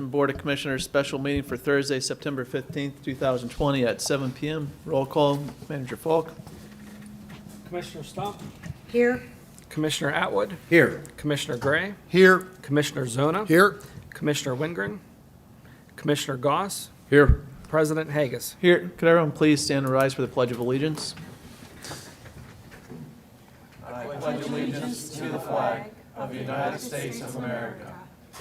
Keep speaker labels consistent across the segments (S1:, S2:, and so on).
S1: Board of Commissioners special meeting for Thursday, September 15th, 2020 at 7 p.m. Roll call, Manager Falk.
S2: Commissioner Stump,
S3: Here.
S2: Commissioner Atwood,
S4: Here.
S2: Commissioner Gray,
S4: Here.
S2: Commissioner Zona,
S4: Here.
S2: Commissioner Wingren, Commissioner Goss,
S4: Here.
S2: President Hagus.
S1: Here, could everyone please stand and rise for the Pledge of Allegiance? I pledge allegiance to the flag of the United States of America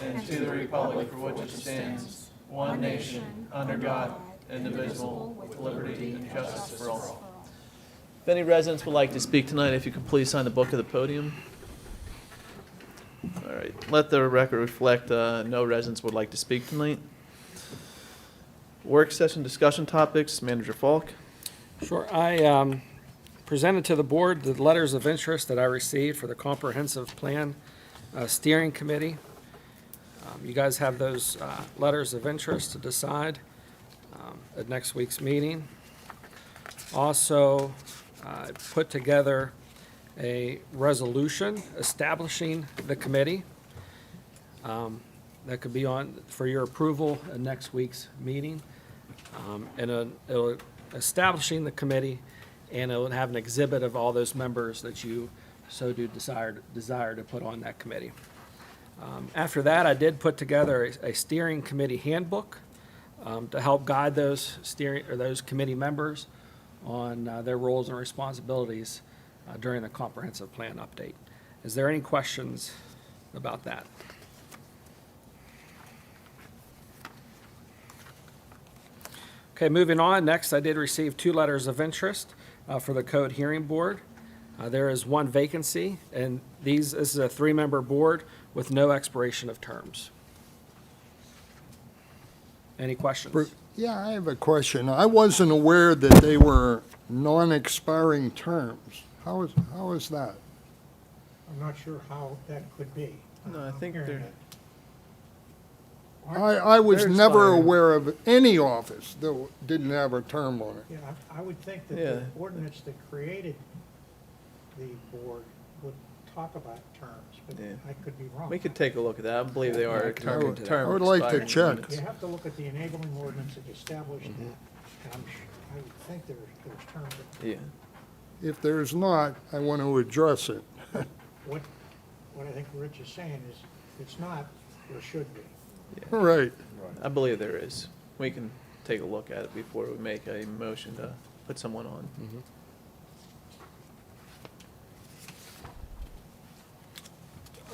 S1: and to the republic for which it stands, one nation, under God, indivisible, with liberty and justice for all. If any residents would like to speak tonight, if you could please sign the book of the podium. All right, let the record reflect no residents would like to speak tonight. Work session discussion topics, Manager Falk.
S2: Sure. I presented to the board the letters of interest that I received for the Comprehensive Plan Steering Committee. You guys have those letters of interest to decide at next week's meeting. Also, I put together a resolution establishing the committee that could be on for your approval at next week's meeting. It'll establishing the committee, and it'll have an exhibit of all those members that you so do desire to put on that committee. After that, I did put together a steering committee handbook to help guide those committee members on their roles and responsibilities during the comprehensive plan update. Is there any questions about that? Okay, moving on. Next, I did receive 2 letters of interest for the Code Hearing Board. There is 1 vacancy, and this is a 3-member board with no expiration of terms. Any questions?
S4: Yeah, I have a question. I wasn't aware that they were non-expiring terms. How is that?
S5: I'm not sure how that could be.
S1: No, I
S5: I'm
S1: think
S5: hearing
S1: they're-
S5: that.
S4: I was
S1: They're
S4: never
S1: expiring.
S4: aware of any office that didn't have a term on it.
S5: Yeah, I would think that
S1: Yeah.
S5: the ordinance that created the board would talk about terms, but
S1: Yeah.
S5: I could be wrong.
S1: We could take a look at that. I believe they are term
S4: I would like to
S1: expiring
S4: check.
S1: limits.
S5: You have to look at the enabling ordinance that established
S1: Mm-hmm.
S5: that. And I would think there's terms.
S1: Yeah.
S4: If there's not, I want to address it.
S5: What I think Rich is saying is, it's not, there should be.
S4: All right.
S1: I believe there is. We can take a look at it before we make a motion to put someone on.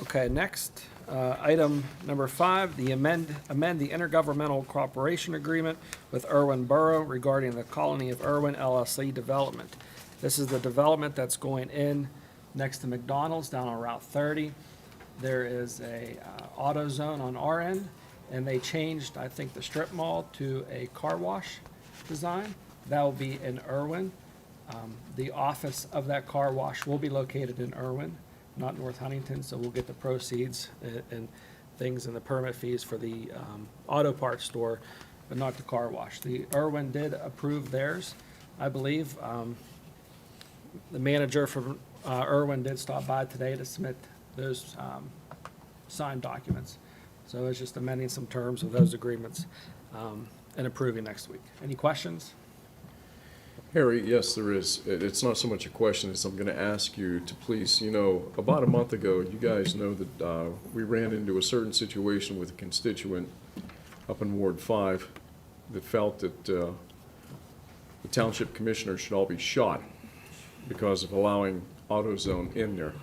S2: Okay, next, item number 5, the amend the intergovernmental cooperation agreement with Irwin Borough regarding the Colony of Irwin LLC development. This is the development that's going in next to McDonald's down on Route 30. There is a auto zone on our end, and they changed, I think, the strip mall to a car wash design. That will be in Irwin. The office of that car wash will be located in Irwin, not North Huntington, so we'll get the proceeds and things and the permit fees for the auto parts store, but not the car wash. The Irwin did approve theirs, I believe. The manager from Irwin did stop by today to submit those signed documents. So it's just amending some terms of those agreements and approving next week. Any questions?
S6: Harry, yes, there is. It's not so much a question as I'm going to ask you to please, about a month ago, you guys know that we ran into a certain situation with a constituent up in Ward 5 that felt that the township commissioners should all be shot because of allowing AutoZone in there.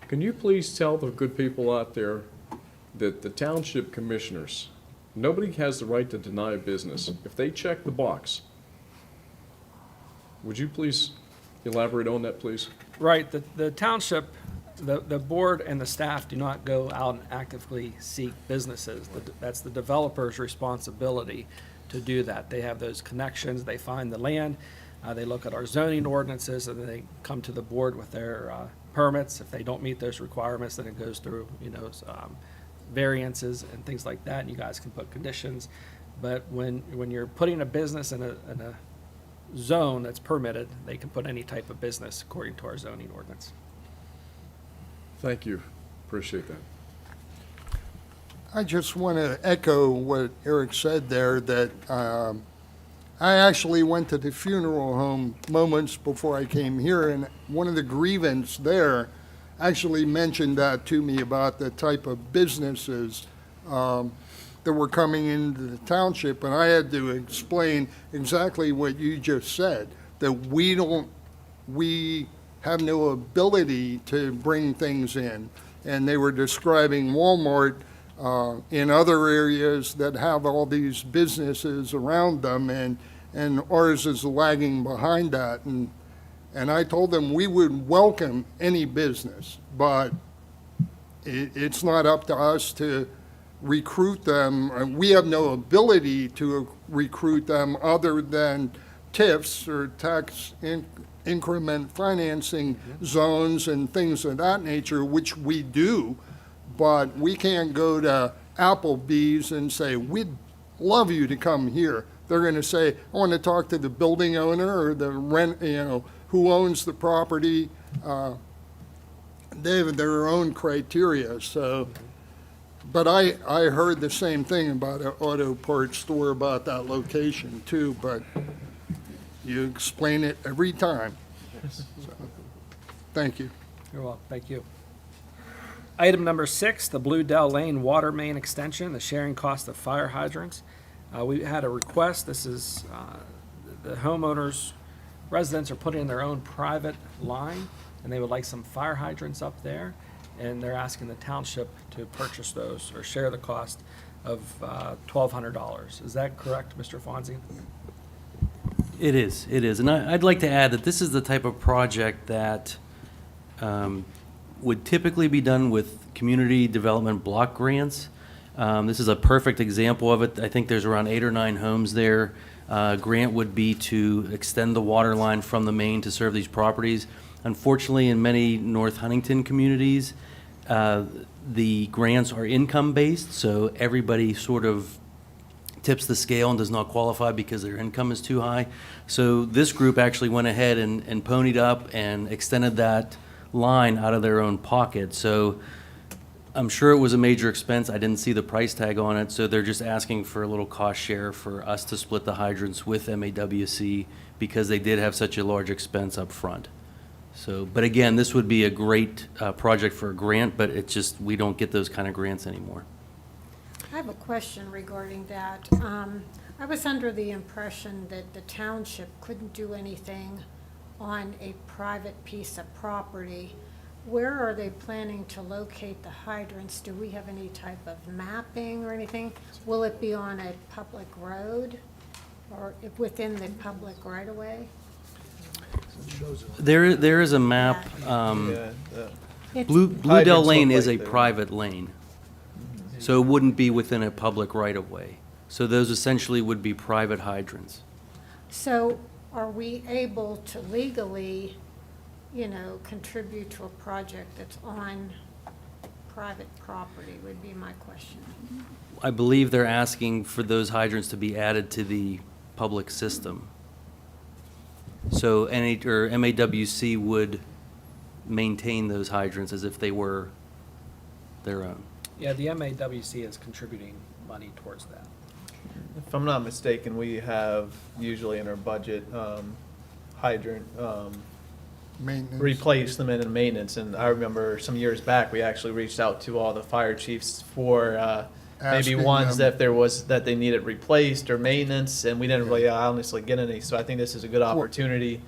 S6: Can you please tell the good people out there that the township commissioners, nobody has the right to deny a business. If they check the box, would you please elaborate on that, please?
S2: Right, the township, the board and the staff do not go out and actively seek businesses. That's the developer's responsibility to do that. They have those connections, they find the land, they look at our zoning ordinances, and then they come to the board with their permits. If they don't meet those requirements, then it goes through, variances and things like that, and you guys can put conditions. But when you're putting a business in a zone that's permitted, they can put any type of business according to our zoning ordinance.
S6: Thank you. Appreciate that.
S4: I just want to echo what Eric said there, that I actually went to the funeral home moments before I came here, and one of the grievance there actually mentioned that to me about the type of businesses that were coming into the township, and I had to explain exactly what you just said, that we have no ability to bring things in. And they were describing Walmart in other areas that have all these businesses around them, and ours is lagging behind that. And I told them we would welcome any business, but it's not up to us to recruit them. And we have no ability to recruit them other than TIFs or tax increment financing zones and things of that nature, which we do. But we can't go to Applebee's and say, we'd love you to come here. They're going to say, I want to talk to the building owner or the who owns the property. They have their own criteria, so. But I heard the same thing about an auto parts store about that location too, but you explain it every time. So, thank you.
S2: You're welcome, thank you. Item number 6, the Blue Dell Lane Water Main Extension, the sharing cost of fire hydrants. We had a request, this is, the homeowners, residents are putting in their own private line, and they would like some fire hydrants up there, and they're asking the township to purchase those or share the cost of $1,200. Is that correct, Mr. Fonzie?
S3: It is. And I'd like to add that this is the type of project that would typically be done with community development block grants. This is a perfect example of it. I think there's around 8 or 9 homes there. Grant would be to extend the water line from the main to serve these properties. Unfortunately, in many North Huntington communities, the grants are income-based, so everybody sort of tips the scale and does not qualify because their income is too high. So this group actually went ahead and ponied up and extended that line out of their own pocket. So I'm sure it was a major expense. I didn't see the price tag on it, so they're just asking for a little cost share for us to split the hydrants with MAWC because they did have such a large expense up front. So, but again, this would be a great project for a grant, but it's just, we don't get those kind of grants anymore.
S7: I have a question regarding that. I was under the impression that the township couldn't do anything on a private piece of property. Where are they planning to locate the hydrants? Do we have any type of mapping or anything? Will it be on a public road or within the public right-of-way?
S3: There is a map.
S1: Yeah,
S7: It's-
S3: Blue Dell
S1: Hydrants
S3: Lane
S1: look
S3: is a
S1: like they're-
S3: private lane, so it wouldn't be within a public right-of-way. So those essentially would be private hydrants.
S7: So are we able to legally, contribute to a project that's on private property would be my question.
S3: I believe they're asking for those hydrants to be added to the public system. So MAWC would maintain those hydrants as if they were their own.
S2: Yeah, the MAWC is contributing money towards that.
S1: If I'm not mistaken, we have usually in our budget hydrant
S4: Maintenance.
S1: replacement and maintenance. And I remember some years back, we actually reached out to all the fire chiefs for maybe
S4: Asking
S1: ones
S4: them.
S1: that they needed replaced or maintenance, and we didn't really honestly get any. So I think this is a good opportunity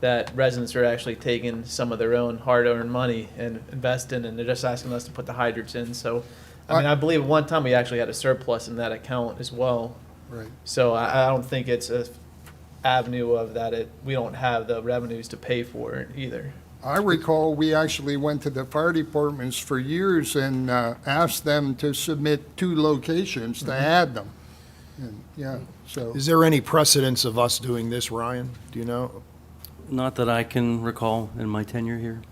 S1: that residents are actually taking some of their own hard-earned money and investing, and they're just asking us to put the hydrants in. So, I believe at one time we actually had a surplus in that account as well.
S4: Right.
S1: So I don't think it's a avenue of that we don't have the revenues to pay for it either.
S4: I recall we actually went to the fire departments for years and asked them to submit 2 locations to add them. And, yeah, so.
S8: Is there any precedence of us doing this, Ryan? Do you know?
S3: Not that I can recall in my tenure here.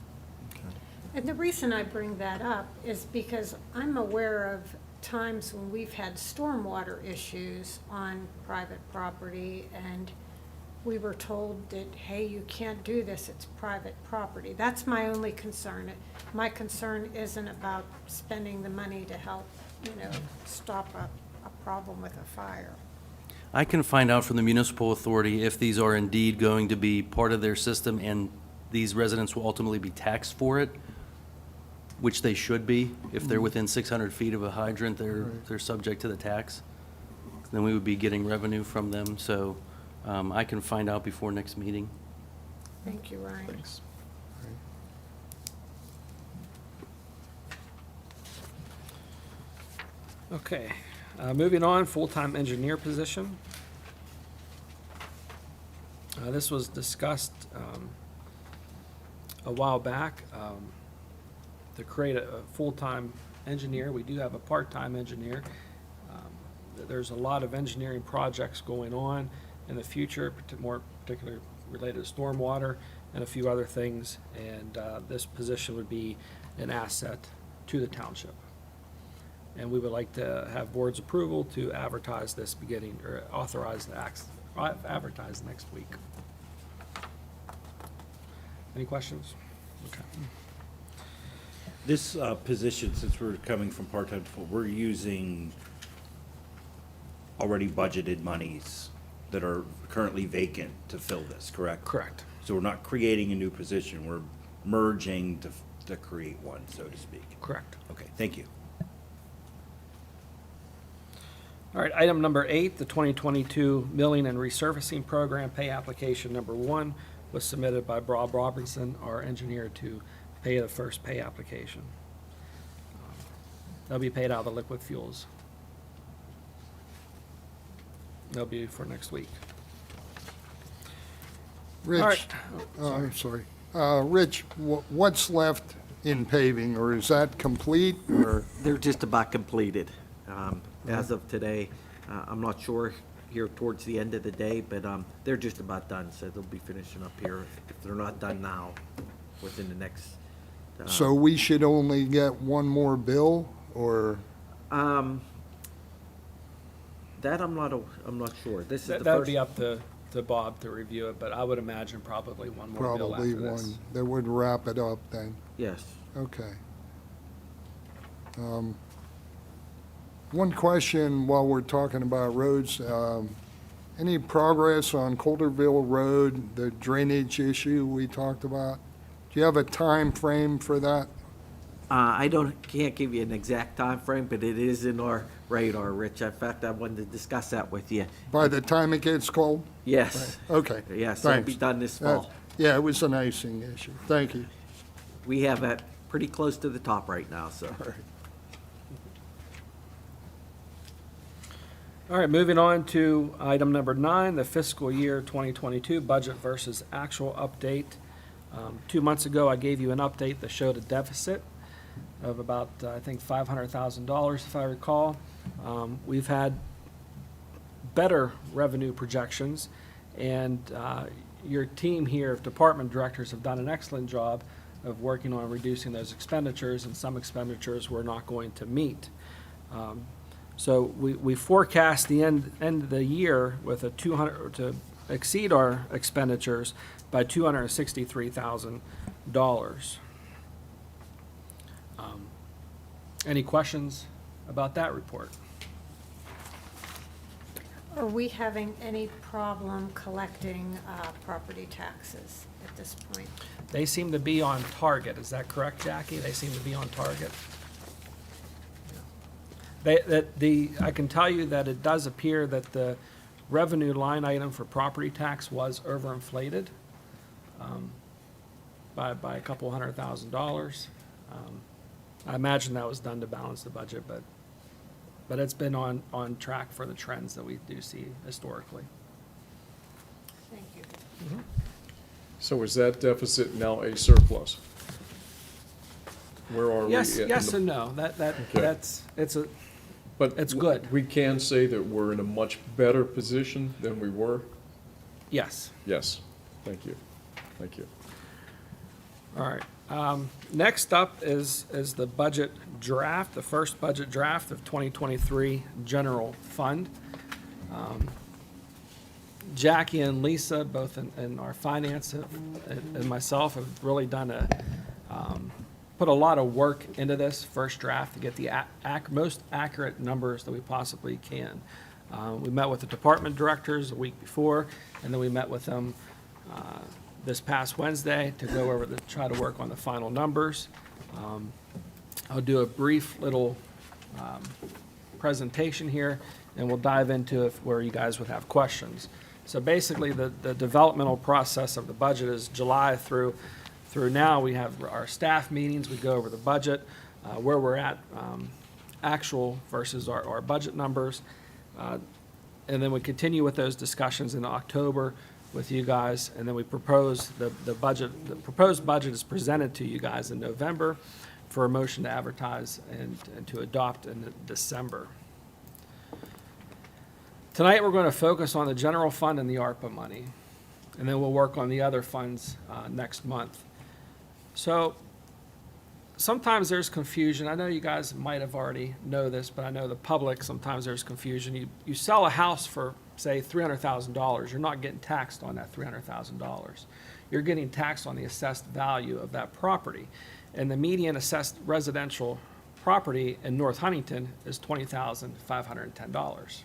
S7: And the reason I bring that up is because I'm aware of times when we've had stormwater issues on private property, and we were told that, hey, you can't do this, it's private property. That's my only concern. My concern isn't about spending the money to help, stop a problem with a fire.
S3: I can find out from the municipal authority if these are indeed going to be part of their system and these residents will ultimately be taxed for it, which they should be. If they're within 600 feet of a hydrant, they're subject to the tax. Then we would be getting revenue from them, so I can find out before next meeting.
S7: Thank you, Ryan.
S8: Thanks.
S2: Okay, moving on, full-time engineer position. This was discussed a while back to create a full-time engineer. We do have a part-time engineer. There's a lot of engineering projects going on in the future, more particularly related to stormwater and a few other things, and this position would be an asset to the township. And we would like to have board's approval to advertise this beginning, or authorize the advertise next week. Any questions? Okay.
S9: This position, since we're coming from part-time to full, we're using already budgeted monies that are currently vacant to fill this, correct?
S2: Correct.
S9: So we're not creating a new position, we're merging to create one, so to speak.
S2: Correct.
S9: Okay, thank you.
S2: All right, item number 8, the 2022 Milling and Resurfacing Program pay application number 1 was submitted by Bob Robertson, our engineer, to pay the first pay application. They'll be paid out of the liquid fuels. They'll be for next week.
S4: Rich,
S2: All right.
S4: I'm sorry. Rich, what's left in paving, or is that complete, or?
S10: They're just about completed. As of today, I'm not sure here towards the end of the day, but they're just about done, so they'll be finishing up here, if they're not done now, within the next.
S4: So we should only get one more bill, or?
S10: That I'm not sure. This is the
S2: That would
S10: first.
S2: be up to Bob to review it, but I would imagine probably one more bill
S4: Probably
S2: after this.
S4: one that would wrap it up then.
S10: Yes.
S4: Okay. One question while we're talking about roads, any progress on Colderville Road, the drainage issue we talked about? Do you have a time frame for that?
S10: I can't give you an exact time frame, but it is in our radar, Rich. In fact, I wanted to discuss that with you.
S4: By the time it gets cold?
S10: Yes.
S4: Okay.
S10: Yes, it'll be
S4: Thanks.
S10: done this fall.
S4: Yeah, it was an icing issue. Thank you.
S10: We have it pretty close to the top right now, so.
S2: All right, moving on to item number 9, the fiscal year 2022 budget versus actual update. 2 months ago, I gave you an update that showed a deficit of about, I think, $500,000, if I recall. We've had better revenue projections, and your team here of department directors have done an excellent job of working on reducing those expenditures, and some expenditures we're not going to meet. So we forecast the end of the year with a to exceed our expenditures by $263,000. Any questions about that report?
S7: Are we having any problem collecting property taxes at this point?
S2: They seem to be on target. Is that correct, Jackie? They seem to be on target. I can tell you that it does appear that the revenue line item for property tax was overinflated by a couple $100,000. I imagine that was done to balance the budget, but it's been on track for the trends that we do see historically.
S7: Thank you.
S6: So is that deficit now a surplus? Where are we?
S2: Yes,
S6: in
S2: yes
S6: the-
S2: and no.
S6: But
S2: it's good.
S6: We can say that we're in a much better position than we were?
S2: Yes.
S6: Yes. Thank you. Thank you.
S2: All right. Next up is the budget draft, the first budget draft of 2023 general fund. Jackie and Lisa, both in our finance and myself, have really done put a lot of work into this first draft to get the most accurate numbers that we possibly can. We met with the department directors a week before, and then we met with them this past Wednesday to go over try to work on the final numbers. I'll do a brief little presentation here, and we'll dive into where you guys would have questions. So basically, the developmental process of the budget is July through now. We have our staff meetings, we go over the budget, where we're at, actual versus our budget numbers. And then we continue with those discussions in October with you guys, and then we propose the budget. The proposed budget is presented to you guys in November for a motion to advertise and to adopt in December. Tonight, we're going to focus on the general fund and the ARPA money, and then we'll work on the other funds next month. So sometimes there's confusion. I know you guys might have already know this, but I know the public, sometimes there's confusion. You sell a house for, say, $300,000. You're not getting taxed on that $300,000. You're getting taxed on the assessed value of that property. And the median assessed residential property in North Huntington is $20,510.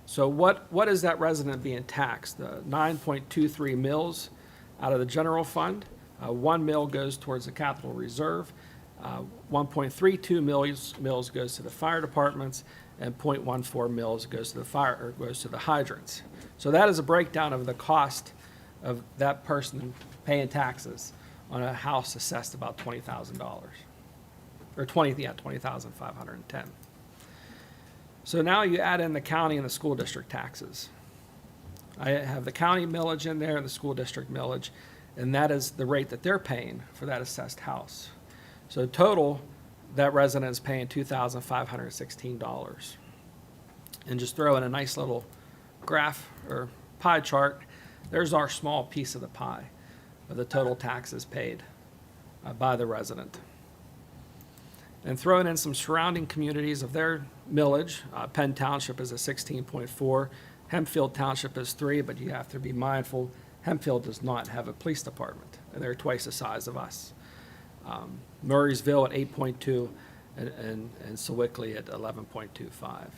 S2: So what is that resident being taxed? The 9.23 mills out of the general fund. 1 mil goes towards the capital reserve. 1.32 mills goes to the fire departments, and 0.14 mills goes to the hydrants. So that is a breakdown of the cost of that person paying taxes on a house assessed about $20,000, or $20,510. So now you add in the county and the school district taxes. I have the county millage in there and the school district millage, and that is the rate that they're paying for that assessed house. So total, that resident is paying $2,516. And just throw in a nice little graph or pie chart, there's our small piece of the pie of the total taxes paid by the resident. And throwing in some surrounding communities of their millage, Penn Township is a 16.4, Hempfield Township is 3, but you have to be mindful, Hempfield does not have a police department, and they're twice the size of us. Murraysville at 8.2, and Sewickley at 11.25.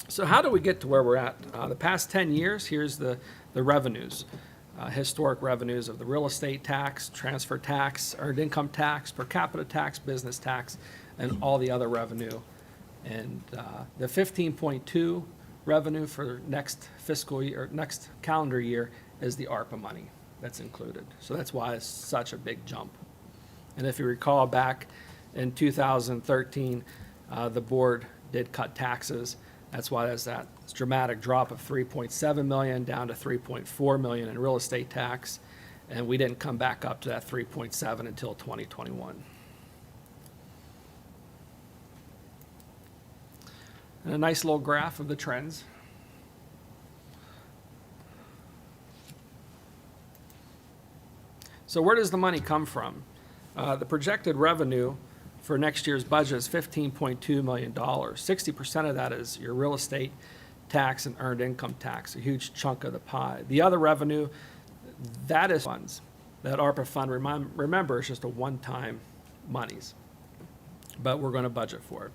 S2: So how do we get to where we're at? The past 10 years, here's the revenues. Historic revenues of the real estate tax, transfer tax, earned income tax, per capita tax, business tax, and all the other revenue. And the 15.2 revenue for next fiscal year, or next calendar year, is the ARPA money that's included. So that's why it's such a big jump. And if you recall back in 2013, the board did cut taxes. That's why there's that dramatic drop of 3.7 million down to 3.4 million in real estate tax, and we didn't come back up to that 3.7 until 2021. And a nice little graph of the trends. So where does the money come from? The projected revenue for next year's budget is $15.2 million. 60% of that is your real estate tax and earned income tax, a huge chunk of the pie. The other revenue, that is funds. That ARPA fund, remember, is just a one-time monies, but we're going to budget for it.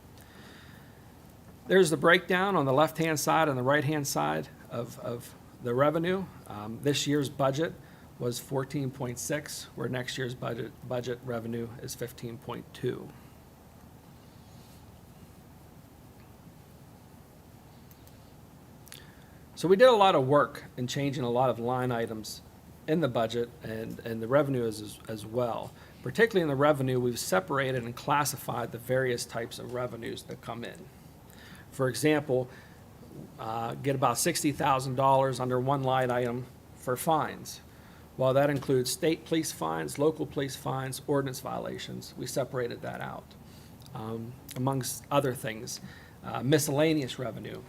S2: There's the breakdown on the left-hand side and the right-hand side of the revenue. This year's budget was 14.6, where next year's budget revenue is 15.2. So we did a lot of work in changing a lot of line items in the budget and the revenue as well. Particularly in the revenue, we've separated and classified the various types of revenues that come in. For example, get about $60,000 under one line item for fines. While that includes state police fines, local police fines, ordinance violations, we separated that out. Amongst other things, miscellaneous revenue,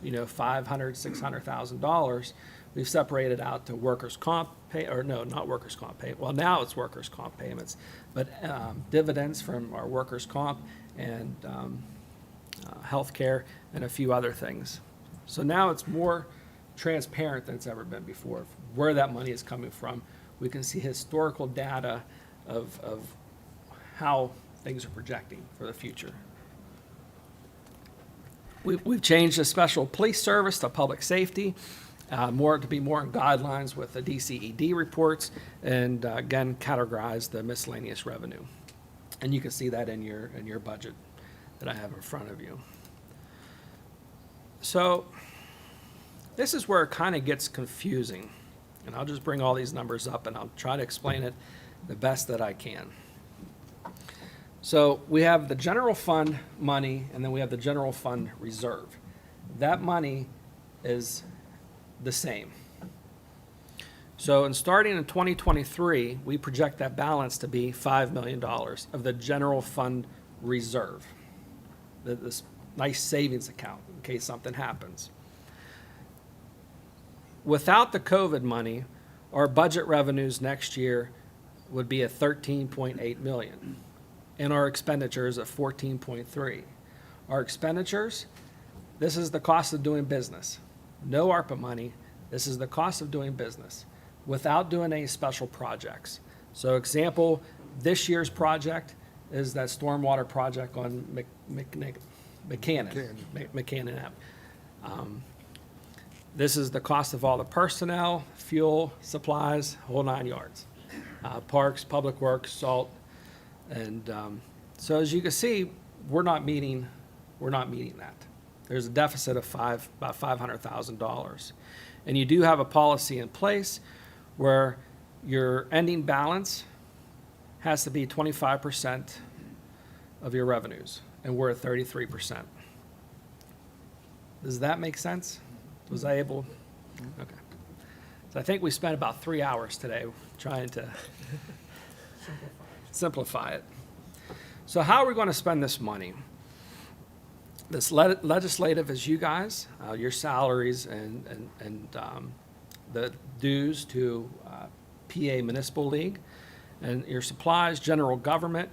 S2: $500,000, $600,000, we've separated out to workers' comp pay, or no, not workers' comp pay. Well, now it's workers' comp payments, but dividends from our workers' comp and healthcare and a few other things. So now it's more transparent than it's ever been before. Where that money is coming from, we can see historical data of how things are projecting for the future. We've changed the special police service to public safety, to be more in guidelines with the DCED reports, and again, categorize the miscellaneous revenue. And you can see that in your budget that I have in front of you. So this is where it kind of gets confusing. And I'll just bring all these numbers up and I'll try to explain it the best that I can. So we have the general fund money, and then we have the general fund reserve. That money is the same. So starting in 2023, we project that balance to be $5 million of the general fund reserve, this nice savings account in case something happens. Without the COVID money, our budget revenues next year would be at 13.8 million, and our expenditures at 14.3. Our expenditures, this is the cost of doing business. No ARPA money, this is the cost of doing business without doing any special projects. So example, this year's project is that stormwater project on McCannon Ave. This is the cost of all the personnel, fuel, supplies, whole 9 yards. Parks, public works, salt, and so as you can see, we're not meeting that. There's a deficit of about $500,000. And you do have a policy in place where your ending balance has to be 25% of your revenues, and we're at 33%. Does that make sense? Was I able? Okay. So I think we spent about 3 hours today trying to simplify it. So how are we going to spend this money? This legislative is you guys, your salaries and the dues to PA Municipal League, and your supplies, general government.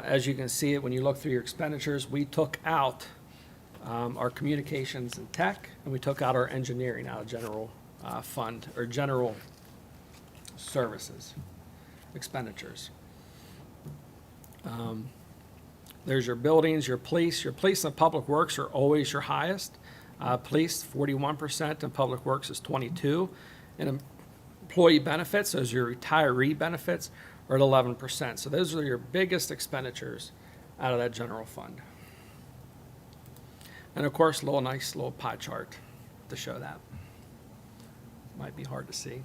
S2: As you can see it when you look through your expenditures, we took out our communications and tech, and we took out our engineering out of general fund or general services expenditures. There's your buildings, your police. Your police and public works are always your highest. Police, 41%, and public works is 22%. And employee benefits, those are your retiree benefits, are at 11%. So those are your biggest expenditures out of that general fund. And of course, a nice little pie chart to show that. Might be hard to see.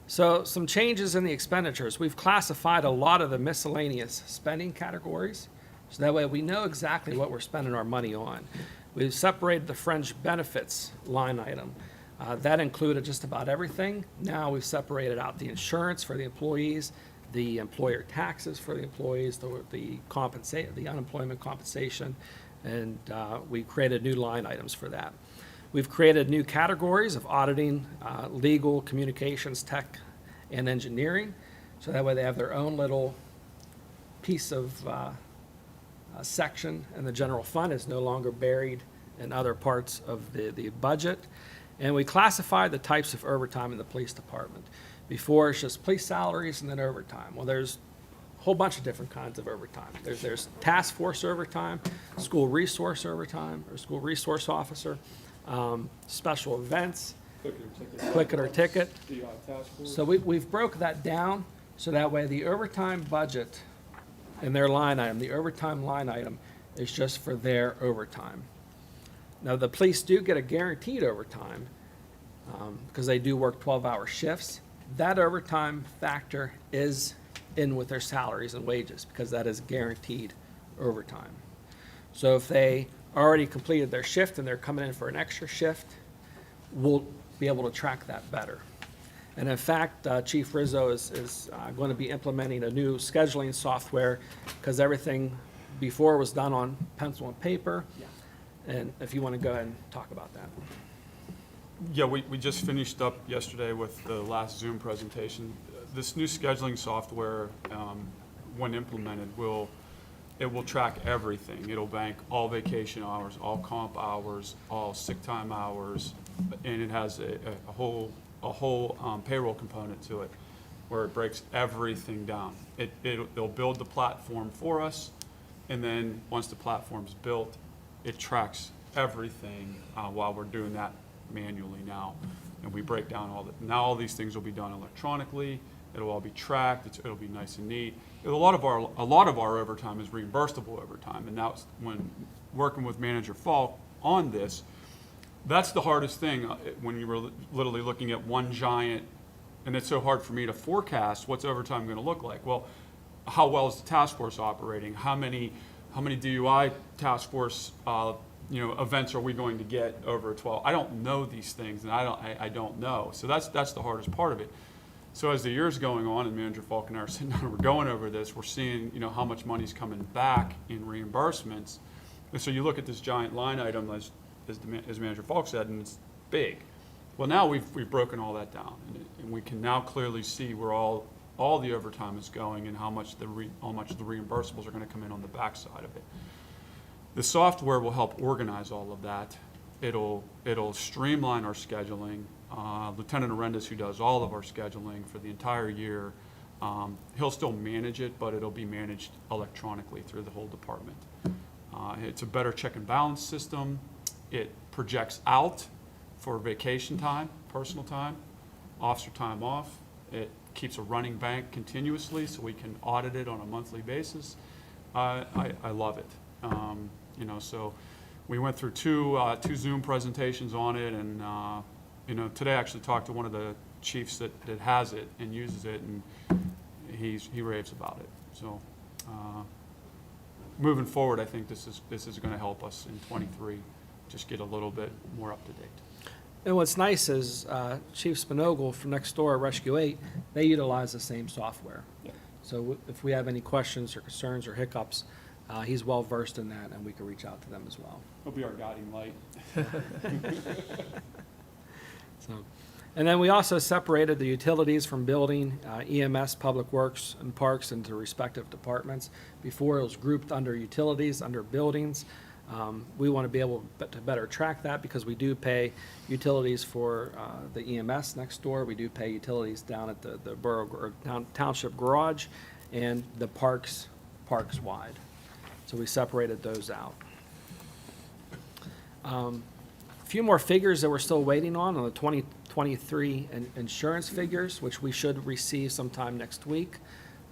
S2: So some changes in the expenditures. We've classified a lot of the miscellaneous spending categories, so that way we know exactly what we're spending our money on. We've separated the fringe benefits line item. That included just about everything. Now we've separated out the insurance for the employees, the employer taxes for the employees, the unemployment compensation, and we created new line items for that. We've created new categories of auditing, legal, communications, tech, and engineering, so that way they have their own little piece of section, and the general fund is no longer buried in other parts of the budget. And we classified the types of overtime in the police department. Before, it's just police salaries and then overtime. Well, there's a whole bunch of different kinds of overtime. There's task force overtime, school resource overtime, or school resource officer, special events, click it or ticket. So we've broke that down so that way the overtime budget in their line item, the overtime line item is just for their overtime. Now, the police do get a guaranteed overtime because they do work 12-hour shifts. That overtime factor is in with their salaries and wages because that is guaranteed overtime. So if they already completed their shift and they're coming in for an extra shift, we'll be able to track that better. And in fact, Chief Rizzo is going to be implementing a new scheduling software because everything before was done on pencil and paper. And if you want to go ahead and talk about that.
S11: Yeah, we just finished up yesterday with the last Zoom presentation. This new scheduling software, when implemented, will track everything. It'll bank all vacation hours, all comp hours, all sick time hours, and it has a whole payroll component to it, where it breaks everything down. It'll build the platform for us, and then once the platform's built, it tracks everything while we're doing that manually now. And we break down now all these things will be done electronically. It'll all be tracked. It'll be nice and neat. A lot of our overtime is reimbursable overtime, and that's when working with Manager Falk on this. That's the hardest thing when you were literally looking at one giant, and it's so hard for me to forecast what's overtime going to look like. Well, how well is the task force operating? How many DUI task force events are we going to get over 12? I don't know these things, and I don't know. So that's the hardest part of it. So as the year's going on, and Manager Falk and I are sitting down and we're going over this, we're seeing how much money's coming back in reimbursements. And so you look at this giant line item, as Manager Falk said, and it's big. Well, now we've broken all that down, and we can now clearly see where all the overtime is going and how much the reimbursables are going to come in on the backside of it. The software will help organize all of that. It'll streamline our scheduling. Lieutenant Arendas, who does all of our scheduling for the entire year, he'll still manage it, but it'll be managed electronically through the whole department. It's a better check and balance system. It projects out for vacation time, personal time, officer time off. It keeps a running bank continuously so we can audit it on a monthly basis. I love it. So we went through two Zoom presentations on it, and today I actually talked to one of the chiefs that has it and uses it, and he raves about it. So moving forward, I think this is going to help us in '23 just get a little bit more up to date.
S2: And what's nice is Chief Spinogle from next door, Rescue 8, they utilize the same software. So if we have any questions or concerns or hiccups, he's well versed in that, and we can reach out to them as well.
S11: He'll be our guiding light.
S2: So, and then we also separated the utilities from building, EMS, Public Works, and Parks into respective departments. Before it was grouped under utilities, under buildings. We want to be able to better track that because we do pay utilities for the EMS next door. We do pay utilities down at the borough or township garage and the parks wide. So we separated those out. A few more figures that we're still waiting on the 2023 insurance figures, which we should receive sometime next week,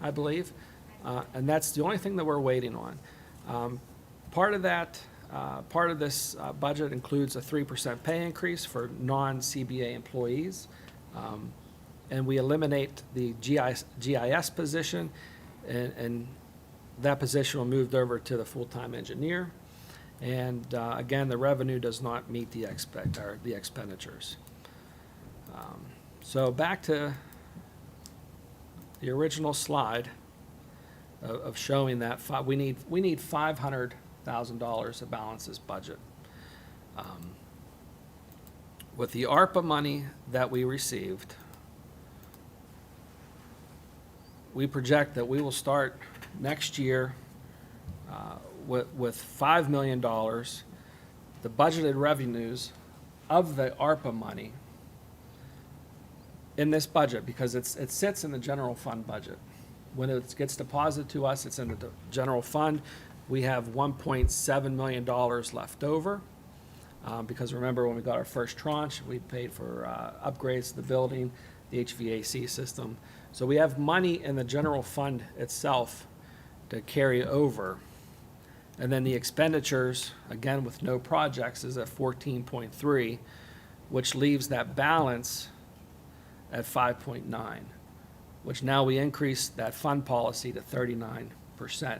S2: I believe. And that's the only thing that we're waiting on. Part of this budget includes a 3% pay increase for non-CBA employees. And we eliminate the GIS position, and that position will move over to the full-time engineer. And again, the revenue does not meet the expenditures. So back to the original slide of showing that we need $500,000 to balance this budget. With the ARPA money that we received, we project that we will start next year with $5 million. The budgeted revenues of the ARPA money in this budget, because it sits in the general fund budget. When it gets deposited to us, it's in the general fund. We have $1.7 million left over, because remember when we got our first tranche, we paid for upgrades to the building, the HVAC system. So we have money in the general fund itself to carry over. And then the expenditures, again with no projects, is at 14.3, which leaves that balance at 5.9, which now we increase that fund policy to 39%.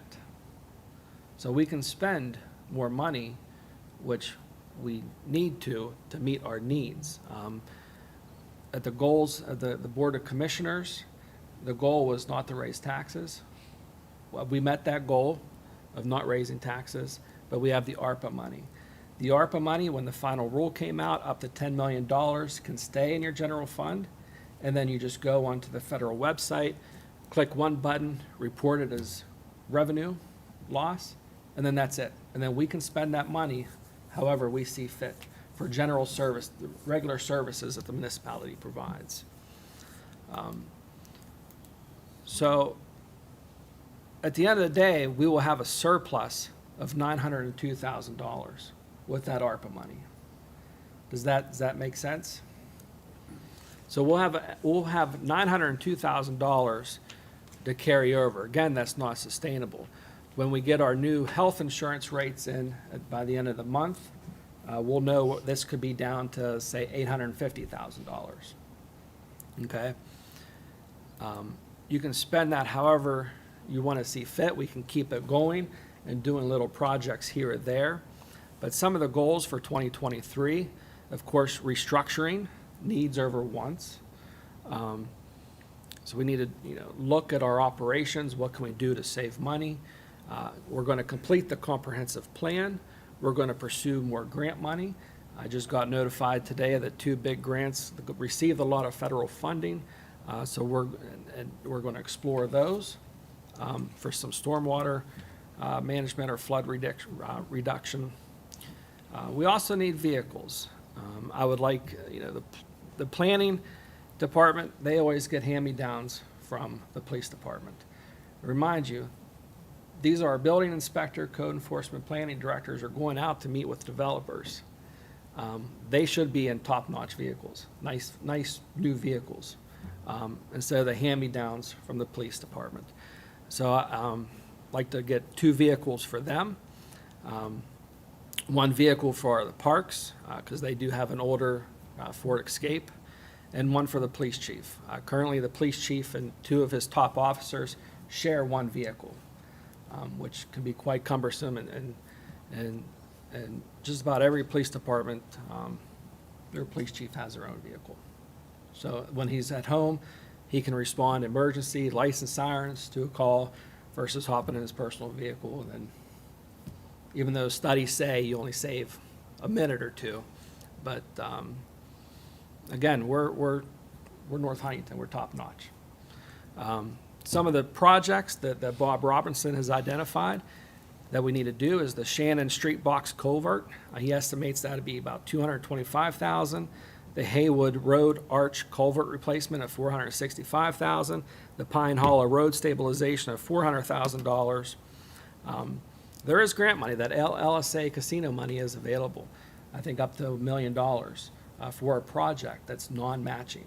S2: So we can spend more money, which we need to meet our needs. At the goals of the Board of Commissioners, the goal was not to raise taxes. Well, we met that goal of not raising taxes, but we have the ARPA money. The ARPA money, when the final rule came out, up to $10 million can stay in your general fund, and then you just go onto the federal website, click one button, report it as revenue loss, and then that's it. And then we can spend that money however we see fit for general service, the regular services that the municipality provides. So at the end of the day, we will have a surplus of $902,000 with that ARPA money. Does that make sense? So we'll have $902,000 to carry over. Again, that's not sustainable. When we get our new health insurance rates in by the end of the month, we'll know this could be down to, say, $850,000. Okay? You can spend that however you want to see fit. We can keep it going and doing little projects here or there. But some of the goals for 2023, of course, restructuring needs over once. So we need to, look at our operations. What can we do to save money? We're going to complete the comprehensive plan. We're going to pursue more grant money. I just got notified today that 2 big grants received a lot of federal funding. So we're going to explore those for some stormwater management or flood reduction. We also need vehicles. I would like, the planning department, they always get hand-me-downs from the police department. Remind you, these are our building inspector, code enforcement, planning directors are going out to meet with developers. They should be in top-notch vehicles, nice new vehicles, instead of the hand-me-downs from the police department. So I'd like to get 2 vehicles for them. 1 vehicle for the parks, because they do have an older Ford Escape, and 1 for the police chief. Currently, the police chief and 2 of his top officers share 1 vehicle, which can be quite cumbersome, and just about every police department, their police chief has their own vehicle. So when he's at home, he can respond emergency, license sirens to a call versus hopping in his personal vehicle. And then, even though studies say you only save a minute or 2, but again, we're North Huntington, we're top notch. Some of the projects that Bob Robinson has identified that we need to do is the Shannon Street Box Culvert. He estimates that to be about $225,000. The Haywood Road Arch Culvert Replacement of $465,000. The Pine Hollow Road Stabilization of $400,000. There is grant money. That LSA casino money is available. I think up to $1 million for a project that's non-matching.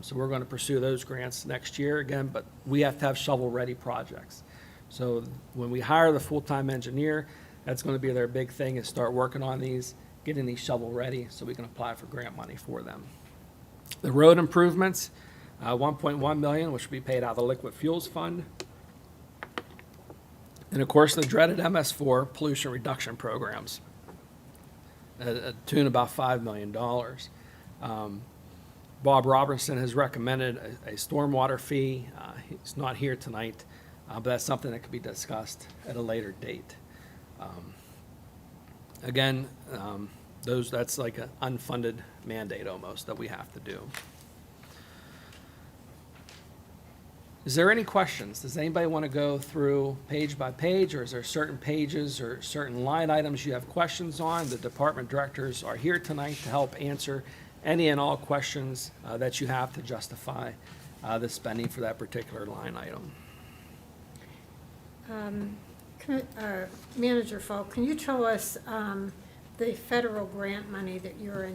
S2: So we're going to pursue those grants next year again, but we have to have shovel-ready projects. So when we hire the full-time engineer, that's going to be their big thing, is start working on these, getting these shovel-ready so we can apply for grant money for them. The road improvements, $1.1 million, which will be paid out of the Liquid Fuels Fund. And of course, the dreaded MS4 pollution reduction programs, a tune about $5 million. Bob Robertson has recommended a stormwater fee. He's not here tonight, but that's something that could be discussed at a later date. Again, that's like an unfunded mandate almost that we have to do. Is there any questions? Does anybody want to go through page by page, or is there certain pages or certain line items you have questions on? The department directors are here tonight to help answer any and all questions that you have to justify the spending for that particular line item.
S7: Manager Falk, can you tell us the federal grant money that you're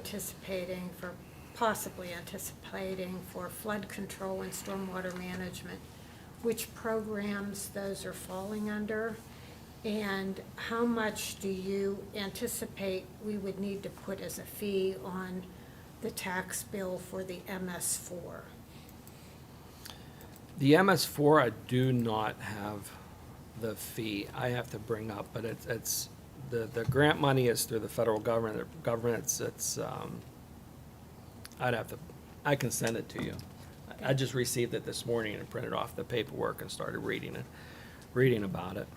S7: possibly anticipating for flood control and stormwater management, which programs those are falling under, and how much do you anticipate we would need to put as a fee on the tax bill for the MS4?
S2: The MS4, I do not have the fee. I have to bring up, but it's the grant money is through the federal government. I can send it to you.
S7: Okay.
S2: I just received it this morning and printed off the paperwork and started reading about it.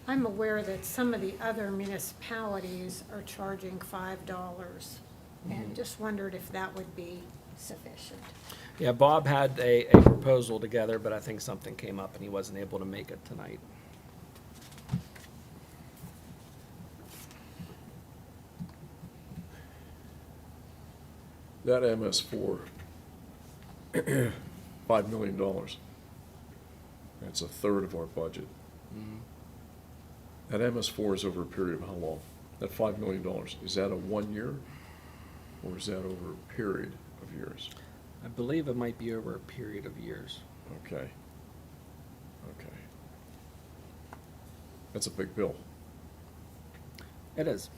S7: I'm aware that some of the other municipalities are charging $5, and just wondered if that would be sufficient.
S2: Yeah, Bob had a proposal together, but I think something came up and he wasn't able to make it tonight.
S6: That MS4, $5 million. That's a third of our budget. That MS4 is over a period of how long? That $5 million, is that a 1 year? Or is that over a period of years?
S2: I believe it might be over a period of years.
S6: Okay. Okay. That's a big bill.
S2: It is.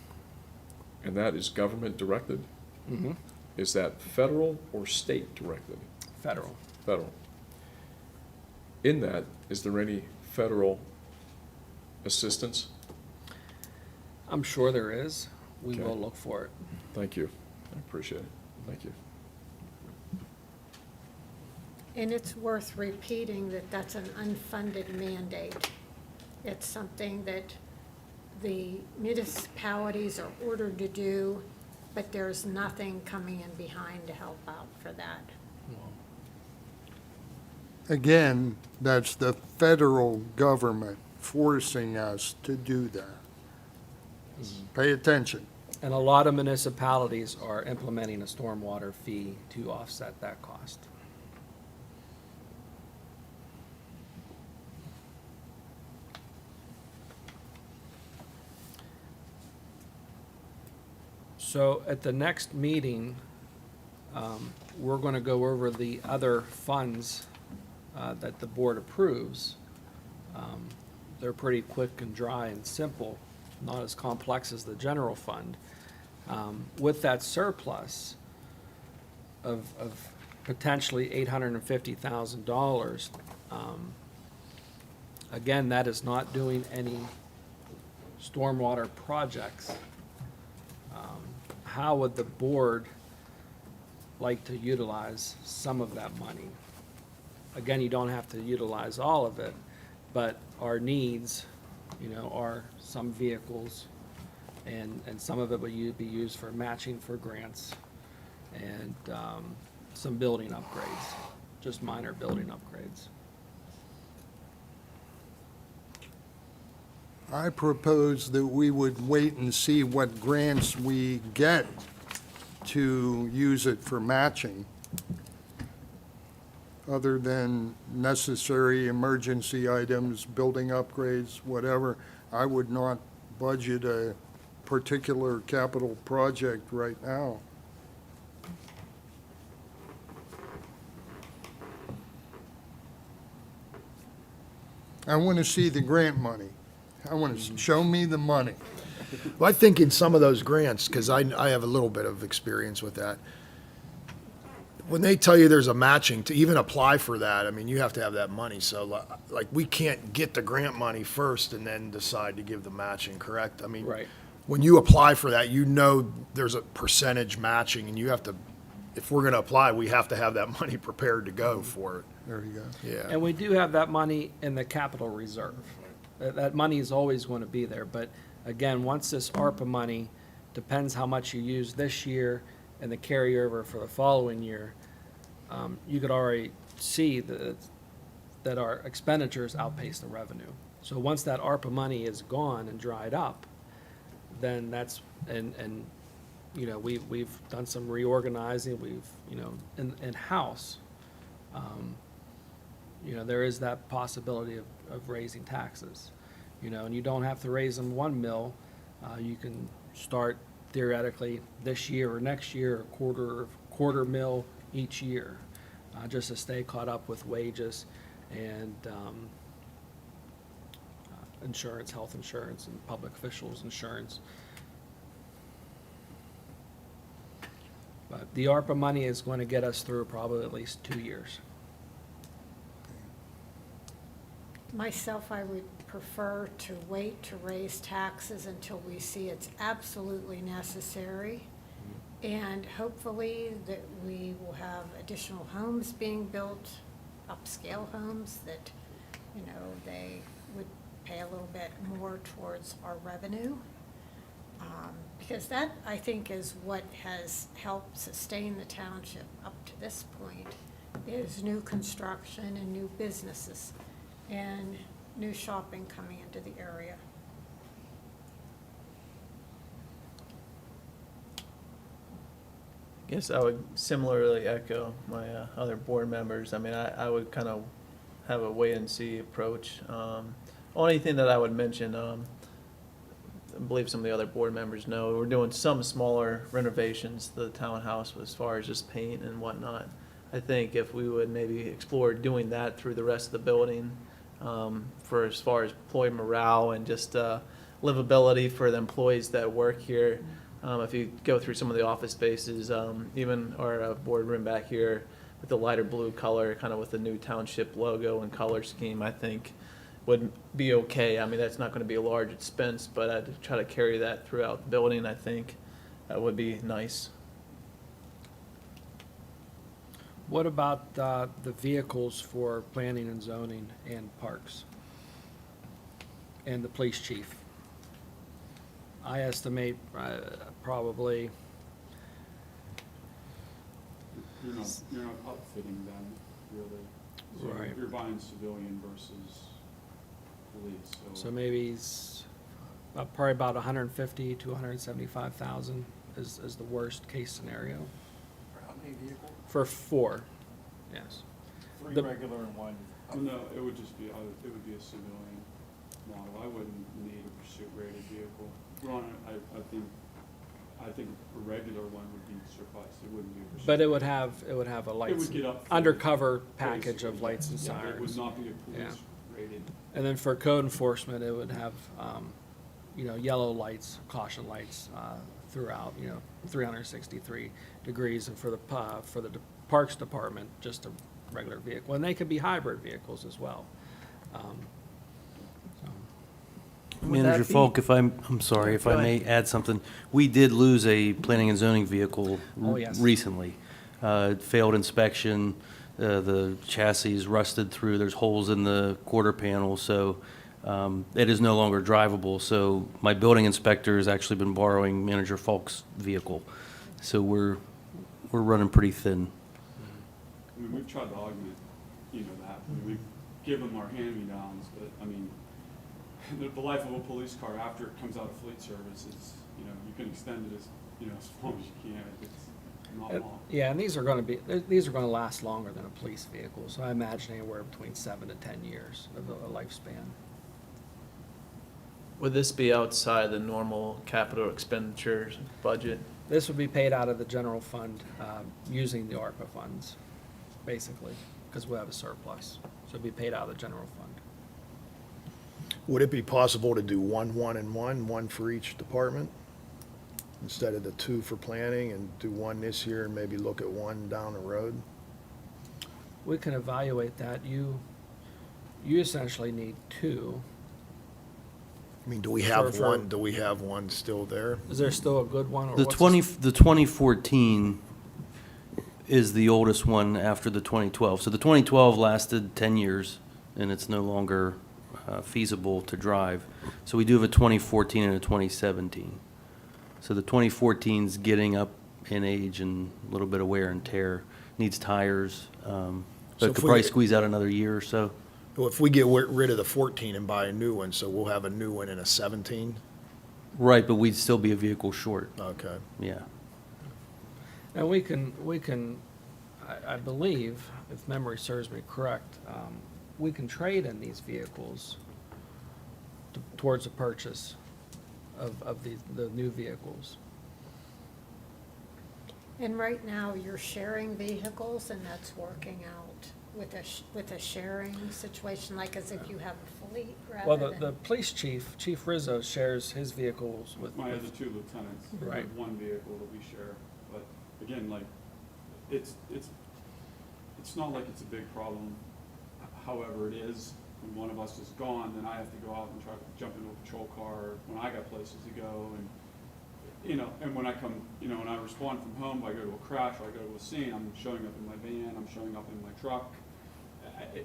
S6: And that is government directed?
S2: Mm-hmm.
S6: Is that federal or state directed?
S2: Federal.
S6: Federal. In that, is there any federal assistance?
S2: I'm sure there is. We
S6: Okay.
S2: will look for it.
S6: Thank you. I appreciate it. Thank you.
S7: And it's worth repeating that that's an unfunded mandate. It's something that the municipalities are ordered to do, but there's nothing coming in behind to help out for that.
S4: Again, that's the federal government forcing us to do that. Pay attention.
S2: And a lot of municipalities are implementing a stormwater fee to offset that cost. So at the next meeting, we're going to go over the other funds that the board approves. They're pretty quick and dry and simple, not as complex as the general fund. With that surplus of potentially $850,000, again, that is not doing any stormwater projects. How would the board like to utilize some of that money? Again, you don't have to utilize all of it, but our needs, are some vehicles, and some of it will be used for matching for grants, and some building upgrades, just minor building upgrades.
S4: I propose that we would wait and see what grants we get to use it for matching, other than necessary emergency items, building upgrades, whatever. I would not budget a particular capital project right now. I want to see the grant money. I want to show me the money.
S8: Well, I think in some of those grants, because I have a little bit of experience with that, when they tell you there's a matching, to even apply for that, I mean, you have to have that money. So like, we can't get the grant money first and then decide to give the matching, correct? I mean,
S2: Right.
S8: when you apply for that, there's a percentage matching, and you have to, if we're going to apply, we have to have that money prepared to go for it.
S4: There you go.
S8: Yeah.
S2: And we do have that money in the capital reserve. That money is always going to be there, but again, once this ARPA money, depends how much you use this year and the carryover for the following year, you could already see that our expenditures outpace the revenue. So once that ARPA money is gone and dried up, then that's, and we've done some reorganizing, in-house, there is that possibility of raising taxes, and you don't have to raise them 1 mil. You can start theoretically this year or next year, quarter mil each year, just to stay caught up with wages and insurance, health insurance, and public officials' insurance. But the ARPA money is going to get us through probably at least 2 years.
S7: Myself, I would prefer to wait to raise taxes until we see it's absolutely necessary. And hopefully that we will have additional homes being built, upscale homes that, they would pay a little bit more towards our revenue. Because that, I think, is what has helped sustain the township up to this point, is new construction and new businesses and new shopping coming into the area.
S1: Guess I would similarly echo my other board members. I mean, I would kind of have a wait-and-see approach. Only thing that I would mention, I believe some of the other board members know, we're doing some smaller renovations to the townhouse as far as just paint and whatnot. I think if we would maybe explore doing that through the rest of the building, for as far as employee morale and just livability for the employees that work here. If you go through some of the office spaces, even our boardroom back here with the lighter blue color, kind of with the new township logo and color scheme, I think would be okay. I mean, that's not going to be a large expense, but I'd try to carry that throughout the building. I think that would be nice.
S2: What about the vehicles for planning and zoning and parks? And the police chief? I estimate probably,
S11: You're not outfitting them, really. So
S2: Right.
S11: you're buying civilian versus police,
S2: so maybe probably about 150 to 175,000 is the worst case scenario.
S9: For how many vehicles?
S2: For 4, yes.
S9: Three
S2: The-
S9: regular and one.
S11: Well, no, it would just be, it would be a civilian model. I wouldn't need a pursuit rated vehicle. Ron, I think a regular one would be suffice. It wouldn't be a pursuit.
S2: But it would have a
S11: It
S2: lights,
S11: would get up.
S2: undercover package of
S11: basically.
S2: lights and
S11: Yeah, It would
S2: sirens.
S11: not be a police rated.
S2: And then for code enforcement, it would have, yellow lights, caution lights throughout, 363 degrees. And for the Parks Department, just a regular vehicle. And they could be hybrid vehicles as well.
S1: Would
S3: Manager
S1: that be-
S3: Falk, I'm sorry, if I
S1: Go
S3: may add something. We did lose a planning and zoning vehicle
S2: Oh, yes.
S3: recently. It failed inspection, the chassis is rusted through, there's holes in the quarter panel, so it is no longer drivable. So my building inspector has actually been borrowing Manager Falk's vehicle. So we're running pretty thin.
S11: I mean, we've tried to augment, that. I mean, we've given them our hand-me-downs, but, I mean, the life of a police car after it comes out of fleet service is, you can extend it as, as long as you can. It's not long.
S2: Yeah, and these are going to last longer than a police vehicle. So I imagine anywhere between 7 to 10 years of a lifespan.
S1: Would this be outside the normal capital expenditures budget?
S2: This would be paid out of the general fund using the ARPA funds, basically, because we have a surplus. So it'd be paid out of the general fund.
S8: Would it be possible to do one, and one for each department? Instead of the 2 for planning and do 1 this year and maybe look at 1 down the road?
S2: We can evaluate that. You essentially need 2.
S8: I mean, do we have
S2: For-
S8: one, do we have one still there?
S2: Is there still a good one? Or
S3: The
S2: what's
S3: 2014 is the oldest one after the 2012. So the 2012 lasted 10 years, and it's no longer feasible to drive. So we do have a 2014 and a 2017. So the 2014's getting up in age and a little bit of wear and tear, needs tires,
S8: So
S3: but
S8: if
S3: could
S8: we-
S3: probably squeeze out another year or so.
S8: Well, if we get rid of the 14 and buy a new one, so we'll have a new one in a 17?
S3: Right, but we'd still be a vehicle short,
S8: Okay.
S3: yeah.
S2: And we can, I believe, if memory serves me correct, we can trade in these vehicles towards the purchase of the new vehicles.
S7: And right now, you're sharing vehicles, and that's working out with a sharing situation, like as if you have a fleet
S2: Well,
S7: rather
S2: the
S7: than.
S2: police chief, Chief Rizzo, shares his vehicles with.
S11: My other 2 lieutenants, we
S2: Right.
S11: have 1 vehicle that we share, but again, like, it's not like it's a big problem. However, it is, when one of us is gone, then I have to go out and try to jump into a patrol car when I got places to go, and, and when I come, when I respond from home, if I go to a crash or I go to a scene, I'm showing up in my van, I'm showing up in my truck.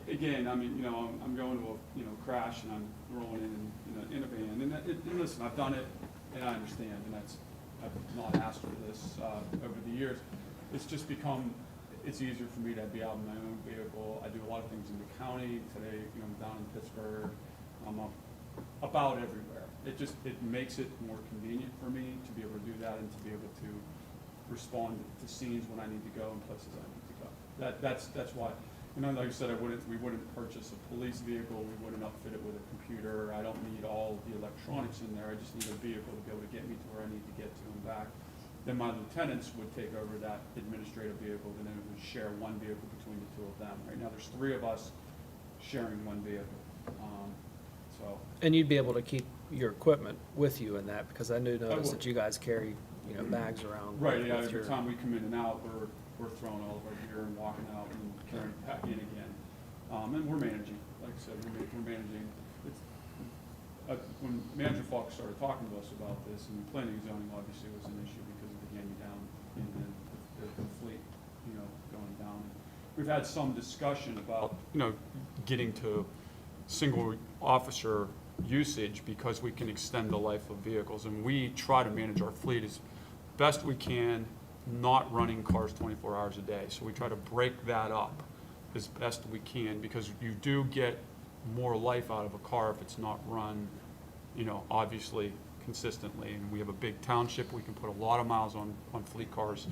S11: Again, I mean, I'm going to a, crash and I'm rolling in a van, and listen, I've done it, and I understand, and I've not asked for this, over the years. It's just become, it's easier for me to be out in my own vehicle. I do a lot of things in the county. Today, I'm down in Pittsburgh. I'm about everywhere. It makes it more convenient for me to be able to do that and to be able to respond to scenes when I need to go and places I need to go. That's why. And then, like I said, we wouldn't purchase a police vehicle, we wouldn't outfit it with a computer, I don't need all the electronics in there, I just need a vehicle to be able to get me to where I need to get to and back. Then my lieutenants would take over that administrative vehicle, and then it would share one vehicle between the two of them. Right now, there's 3 of us sharing one vehicle, so.
S2: And you'd be able to keep your equipment with you in that, because I do notice
S11: would.
S2: that you guys carry, bags around.
S11: Right, yeah,
S2: with
S11: every
S2: your-
S11: time we come in and out, we're throwing all of our gear and walking out and carrying it back in again. And we're managing, like I said, we're managing. When Manager Falk started talking to us about this, and planning and zoning obviously was an issue because of the hand-me-down and then the fleet, going down. We've had some discussion about, getting to single officer usage because we can extend the life of vehicles, and we try to manage our fleet as best we can, not running cars 24 hours a day. So we try to break that up as best we can, because you do get more life out of a car if it's not run, obviously consistently. And we have a big township, we can put a lot of miles on fleet cars,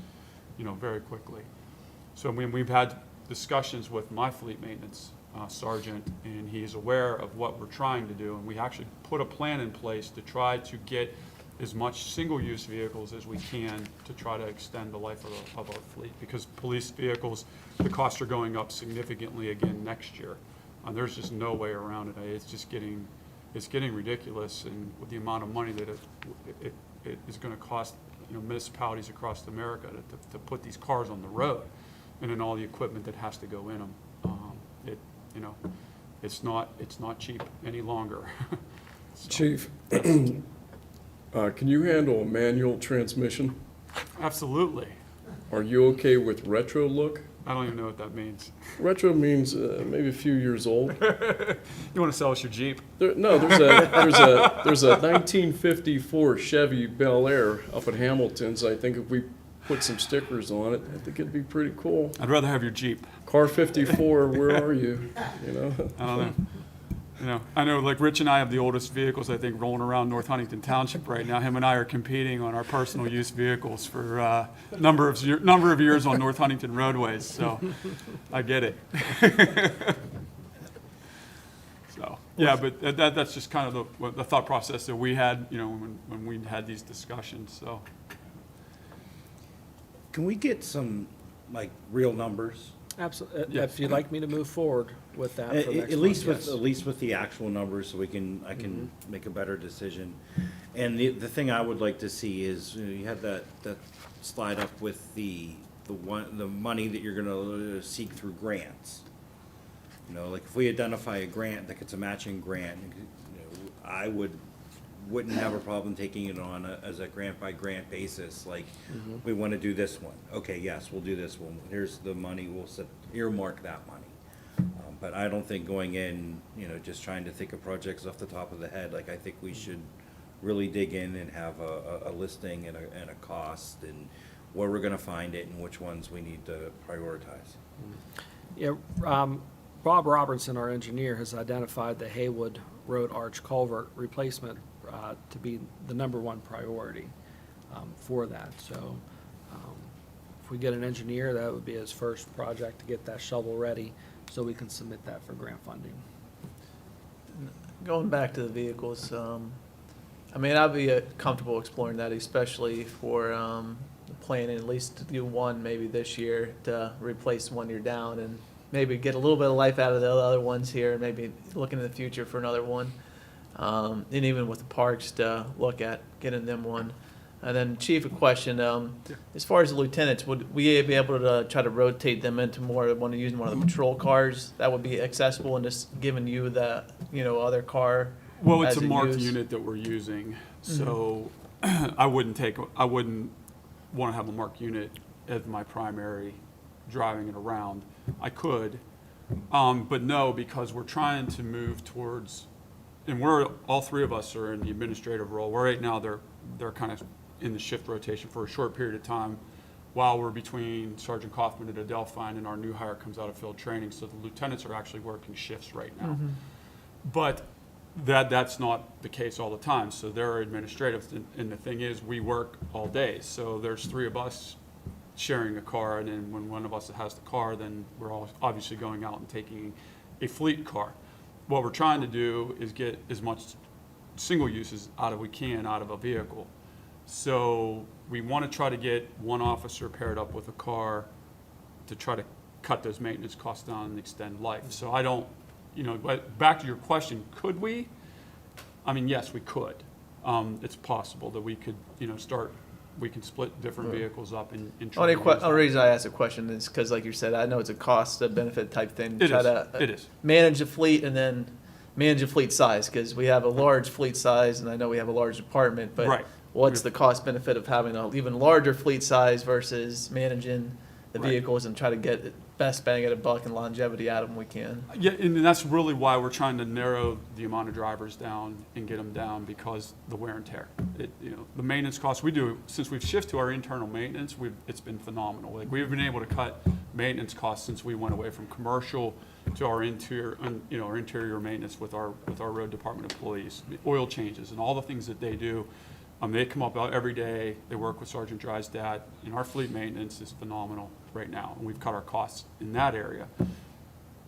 S11: very quickly. So we've had discussions with my fleet maintenance sergeant, and he's aware of what we're trying to do, and we actually put a plan in place to try to get as much single-use vehicles as we can to try to extend the life of our fleet, because police vehicles, the costs are going up significantly again next year. There's just no way around it. It's just getting ridiculous, and with the amount of money that it is going to cost, municipalities across America to put these cars on the road, and then all the equipment that has to go in them. It's not cheap any longer. So,
S6: Chief, can you handle a manual transmission?
S11: absolutely.
S6: Are you okay with retro look?
S11: I don't even know what that means.
S6: Retro means maybe a few years old.
S11: You want to sell us your Jeep?
S6: There's a 1954 Chevy Bel Air up at Hamilton's. I think if we put some stickers on it, I think it'd be pretty cool.
S11: I'd rather have your Jeep.
S6: Car 54, where are you?
S11: I don't know. I know, like, Rich and I have the oldest vehicles, I think, rolling around North Huntington Township right now. Him and I are competing on our personal use vehicles for a number of years on North Huntington roadways, so I get it. So, yeah, but that's just kind of the thought process that we had, when we had these discussions, so.
S9: Can we get some, real numbers?
S2: Absolutely.
S11: Yes.
S2: If you'd like me to move forward with that for next
S9: At least
S2: month,
S9: with,
S2: yes.
S9: at least with the actual numbers, so I can make a better decision. And the thing I would like to see is, you had that slide up with the money that you're gonna seek through grants. Like if we identify a grant, like it's a matching grant, I wouldn't have a problem taking it on as a grant by grant basis, like, we want to do this one. Okay, yes, we'll do this one. Here's the money, we'll earmark that money. But I don't think going in, just trying to think of projects off the top of the head, I think we should really dig in and have a listing and a cost and where we're gonna find it and which ones we need to prioritize.
S2: Yeah, Bob Robertson, our engineer, has identified the Haywood Road Arch Culvert replacement to be the #1 priority for that. So if we get an engineer, that would be his first project to get that shovel ready so we can submit that for grant funding.
S1: Going back to the vehicles, I'd be comfortable exploring that, especially for planning at least to do one maybe this year to replace one year down and maybe get a little bit of life out of the other ones here and maybe look into the future for another one. And even with the parks to look at getting them one. And then Chief, a question, as far as the lieutenants, would we be able to try to rotate them into using one of the patrol cars that would be accessible and just giving you the, other car?
S11: Well, it's
S1: as
S11: a marked
S1: used?
S11: unit that we're using, so I wouldn't want to have a marked unit as my primary driving it around. I could, but no, because we're trying to move towards, and all 3 of us are in the administrative role. Right now, they're kind of in the shift rotation for a short period of time while we're between Sergeant Kaufman at Adelphine and our new hire comes out of field training. So the lieutenants are actually working shifts right now. But that's not the case all the time. So they're administrative, and the thing is, we work all day. So there's 3 of us sharing a car, and then when one of us has the car, then we're all obviously going out and taking a fleet car. What we're trying to do is get as much single uses out of a vehicle. So we want to try to get one officer paired up with a car to try to cut those maintenance costs down and extend life. So I don't, but back to your question, could we? I mean, yes, we could. It's possible that we could, we can split different vehicles up and try to use
S1: The
S11: that.
S1: reason I asked the question is because, like you said, I know it's a cost, a benefit type thing.
S11: It
S1: Try
S11: is.
S1: to
S11: It is.
S1: manage a fleet and then manage a fleet size, because we have a large fleet size, and I know we have a large department, but
S11: Right.
S1: what's the cost benefit of having an even larger fleet size versus managing the
S11: Right.
S1: vehicles and try to get the best bang at a buck and longevity out of them we can?
S11: Yeah, and that's really why we're trying to narrow the amount of drivers down and get them down, because the wear and tear. The maintenance costs we do, since we've shifted to our internal maintenance, it's been phenomenal. Like, we've been able to cut maintenance costs since we went away from commercial to our interior maintenance with our road department employees, the oil changes and all the things that they do. They come up every day, they work with Sergeant Drysdale, and our fleet maintenance is phenomenal right now, and we've cut our costs in that area.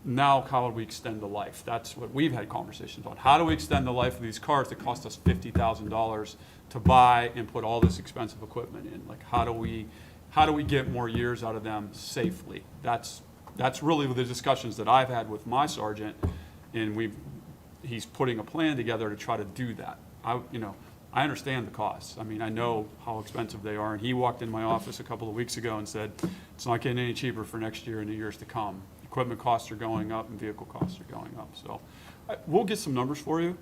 S11: Now, how do we extend the life? That's what we've had conversations on. How do we extend the life of these cars that cost us $50,000 to buy and put all this expensive equipment in? Like, how do we get more years out of them safely? That's really the discussions that I've had with my sergeant, and he's putting a plan together to try to do that. I understand the costs. I mean, I know how expensive they are, and he walked in my office a couple of weeks ago and said, it's not getting any cheaper for next year and the years to come. Equipment costs are going up and vehicle costs are going up. So we'll get some numbers for you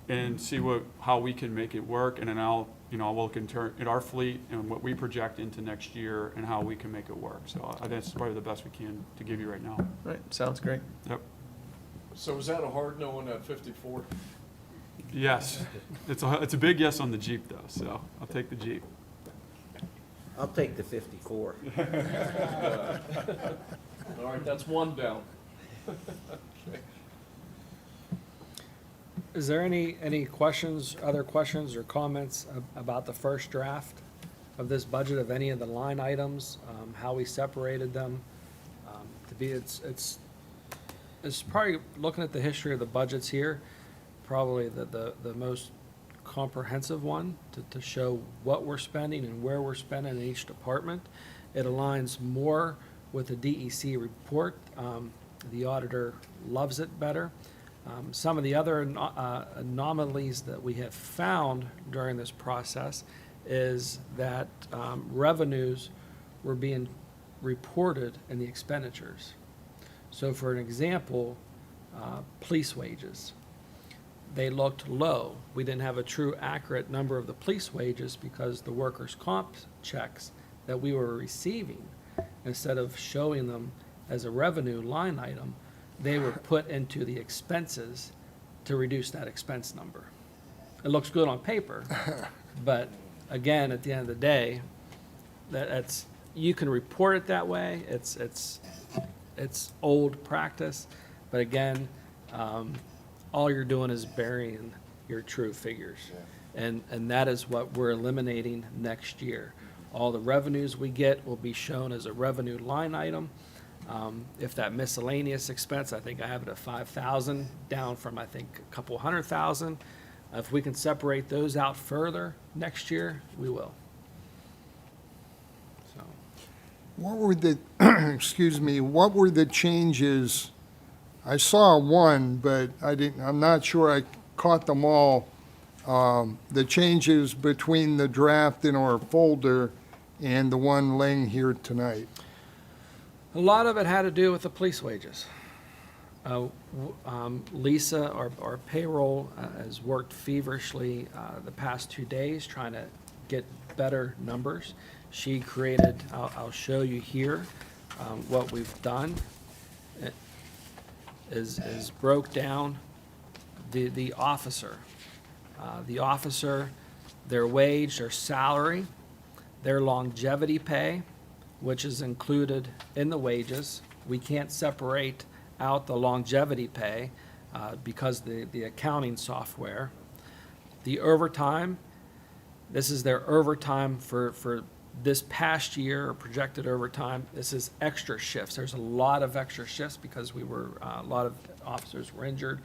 S11: and see how we can make it work, and then I'll look at our fleet and what we project into next year and how we can make it work. So I think that's probably the best we can to give you right now.
S1: Right, sounds great.
S11: Yep.
S6: So is that a hard no on that 54?
S11: Yes. It's a big yes on the Jeep, though, so I'll take the Jeep.
S10: I'll take the 54.
S6: All right, that's one down.
S2: Is there any questions, other questions or comments about the first draft of this budget, of any of the line items, how we separated them? It's probably, looking at the history of the budgets here, probably the most comprehensive one to show what we're spending and where we're spending in each department. It aligns more with the DEC report. The auditor loves it better. Some of the other anomalies that we have found during this process is that revenues were being reported in the expenditures. So for an example, police wages, they looked low. We didn't have a true accurate number of the police wages because the workers' comp checks that we were receiving, instead of showing them as a revenue line item, they were put into the expenses to reduce that expense number. It looks good on paper, but again, at the end of the day, that's, you can report it that way. It's old practice, but again, all you're doing is burying your true figures. And that is what we're eliminating next year. All the revenues we get will be shown as a revenue line item. If that miscellaneous expense, I think I have it at 5,000, down from, I think, a couple $100,000. If we can separate those out further next year, we will. So,
S4: What were the, excuse me, what were the changes? I saw one, but I'm not sure I caught them all. The changes between the draft in our folder and the one laying here tonight.
S2: a lot of it had to do with the police wages. Lisa, our payroll, has worked feverishly the past 2 days trying to get better numbers. She created, I'll show you here, what we've done. It is broke down the officer. The officer, their wage, their salary, their longevity pay, which is included in the wages. We can't separate out the longevity pay because the accounting software. The overtime, this is their overtime for This past year, projected overtime, this is extra shifts. There's a lot of extra shifts because a lot of officers were injured.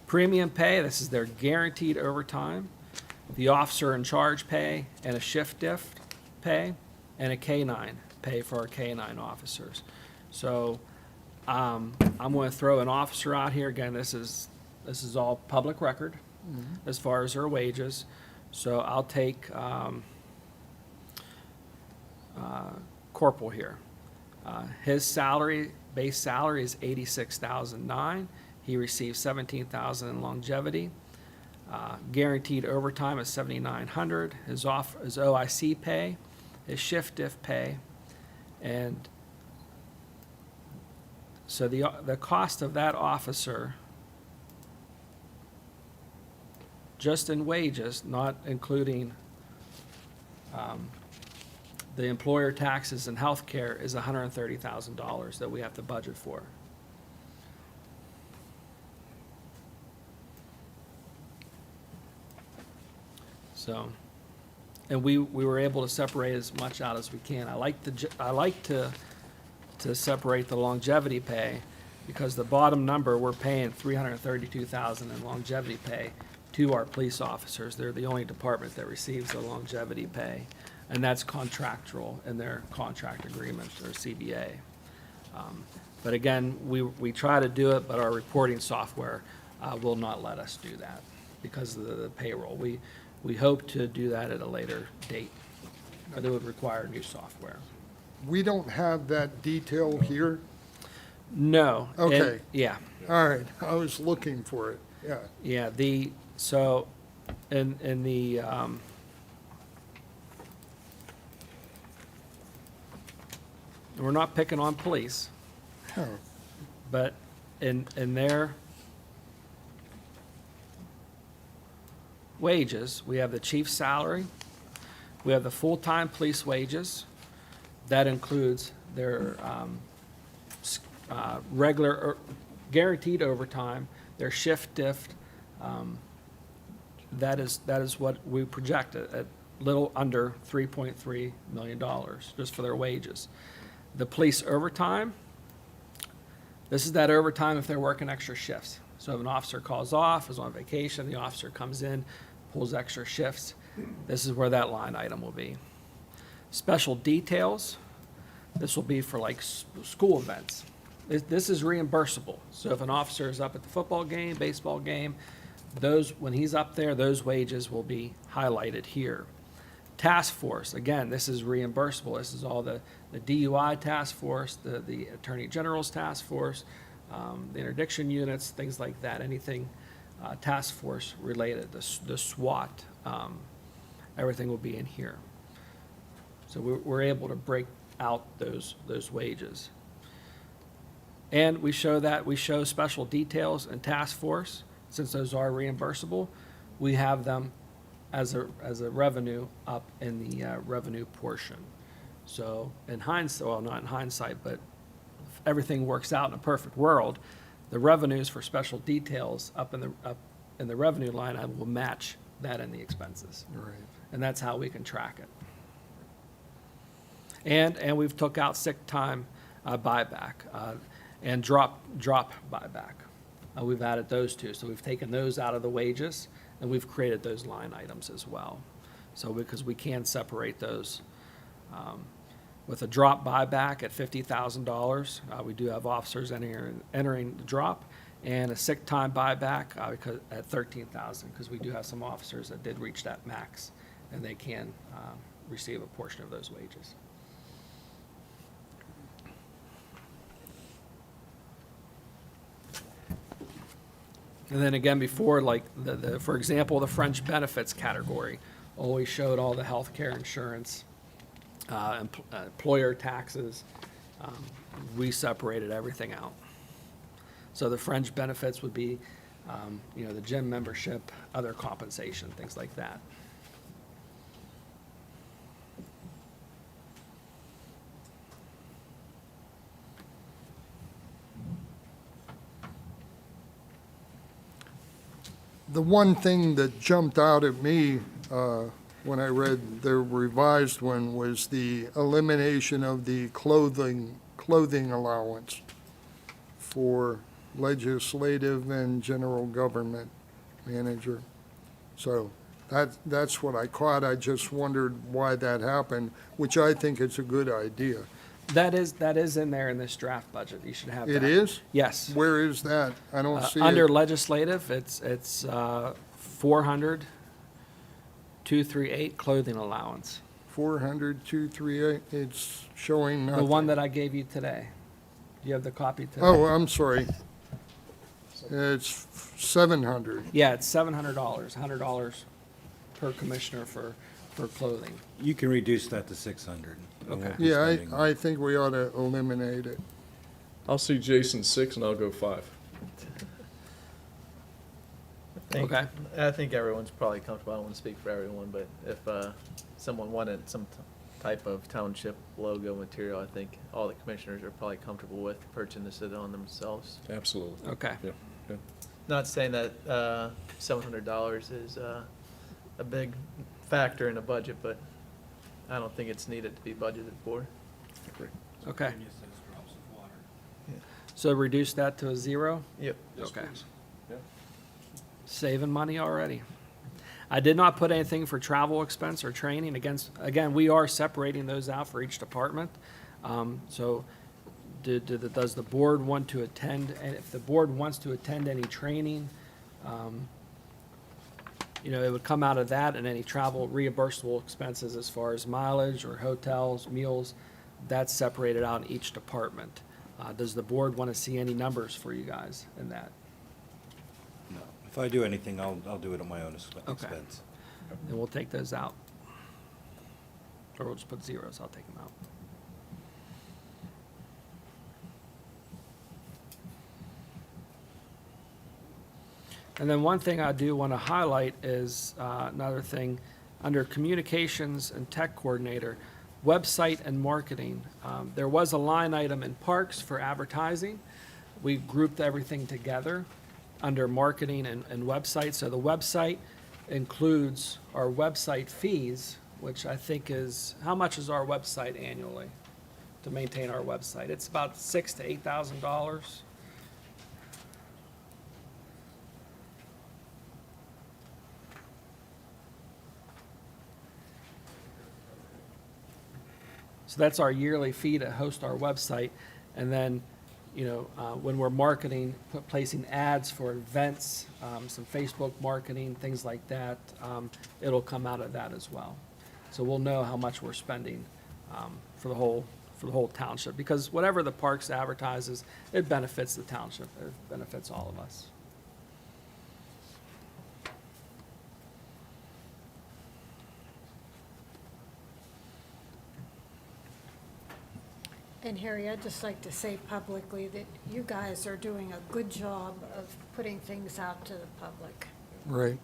S2: Premium pay, this is their guaranteed overtime, the officer in charge pay, and a shift diff pay, and a K-9 pay for our K-9 officers. So I'm going to throw an officer out here. Again, this is all public record as far as their wages. So I'll take Corporal here. His salary, base salary is $86,009. He receives $17,000 in longevity. Guaranteed overtime is $7,900. His OIC pay, his shift diff pay, and so the cost of that officer, just in wages, not including the employer taxes and health care, is $130,000 that we have to budget for. So, and we were able to separate as much out as we can. I like to separate the longevity pay, because the bottom number, we're paying $332,000 in longevity pay to our police officers. They're the only department that receives the longevity pay, and that's contractual in their contract agreements, or CBA. But again, we try to do it, but our reporting software will not let us do that because of the payroll. We hope to do that at a later date, or that would require new software.
S4: We don't have that detail here?
S2: No. and-
S4: Okay.
S2: Yeah.
S4: All right, I was looking for it, yeah.
S2: Yeah, so, in the, we're not picking on police,
S4: Oh,
S2: but in their wages, we have the chief's salary, we have the full-time police wages, that includes their, regular, guaranteed overtime, their shift diff, that is what we project at little under $3.3 million, just for their wages. The police overtime, this is that overtime if they're working extra shifts. So if an officer calls off, is on vacation, the officer comes in, pulls extra shifts, this is where that line item will be. Special details, this will be for like school events. This is reimbursable. So if an officer is up at the football game, baseball game, when he's up there, those wages will be highlighted here. Task force, again, this is reimbursable. This is all the DUI task force, the Attorney General's task force, the interdiction units, things like that, anything task force related, the SWAT, everything will be in here. So we're able to break out those wages. And we show special details and task force, since those are reimbursable, we have them as a revenue up in the revenue portion. So in hindsight, well, not in hindsight, but if everything works out in a perfect world, the revenues for special details up in the revenue line item will match that in the expenses.
S4: right.
S2: And that's how we can track it. And we've took out sick time buyback and drop buyback. We've added those two. So we've taken those out of the wages, and we've created those line items as well. So because we can separate those. With a drop buyback at $50,000, we do have officers entering the drop, and a sick time buyback at $13,000, because we do have some officers that did reach that max, and they can receive a portion of those wages. And then again, before, like, for example, the French benefits category always showed all the healthcare insurance, employer taxes. We separated everything out. So the French benefits would be, the gym membership, other compensation, things like that.
S4: The one thing that jumped out at me when I read the revised one, was the elimination of the clothing allowance for legislative and general government manager. So that's what I caught. I just wondered why that happened, which I think is a good idea.
S2: That is in there in this draft budget. You should have that.
S4: It is?
S2: Yes.
S4: Where is that? I don't see
S2: Under
S4: it.
S2: legislative, it's 400,238 clothing allowance.
S4: 400,238, it's showing
S2: The
S4: nothing.
S2: one that I gave you today. Do you have the copy today?
S4: Oh, I'm sorry. It's 700.
S2: Yeah, it's $700, $100 per commissioner for clothing.
S9: You can reduce that to 600.
S2: Okay.
S4: Yeah, I think we ought to eliminate it.
S6: I'll see Jason 6 and I'll go 5.
S2: Okay.
S1: I think everyone's probably comfortable. I don't want to speak for everyone, but if someone wanted some type of township logo material, I think all the commissioners are probably comfortable with purchasing it on themselves.
S6: Absolutely.
S2: Okay.
S6: Yeah, yeah.
S1: Not saying that $700 is a big factor in a budget, but I don't think it's needed to be budgeted for.
S2: Okay. So reduce that to a 0?
S1: Yep.
S2: Okay. Saving money already. I did not put anything for travel expense or training. Again, we are separating those out for each department. So does the board want to attend, and if the board wants to attend any training, it would come out of that, and any travel reimbursable expenses as far as mileage or hotels, meals, that's separated out in each department. Does the board want to see any numbers for you guys in that?
S9: No. If I do anything, I'll do it at my own
S2: Okay.
S9: expense.
S2: And we'll take those out. Or we'll just put zeros, I'll take them out. And then one thing I do want to highlight is another thing, under communications and tech coordinator, website and marketing. There was a line item in parks for advertising. We grouped everything together under marketing and website. So the website includes our website fees, which I think is, how much is our website annually to maintain our website? It's about $6,000 to $8,000. So that's our yearly fee to host our website. And then, when we're marketing, placing ads for events, some Facebook marketing, things like that, it'll come out of that as well. So we'll know how much we're spending for the whole township. Because whatever the parks advertises, it benefits the township. It benefits all of us.
S7: And Harry, I'd just like to say publicly that you guys are doing a good job of putting things out to the public.
S4: Right.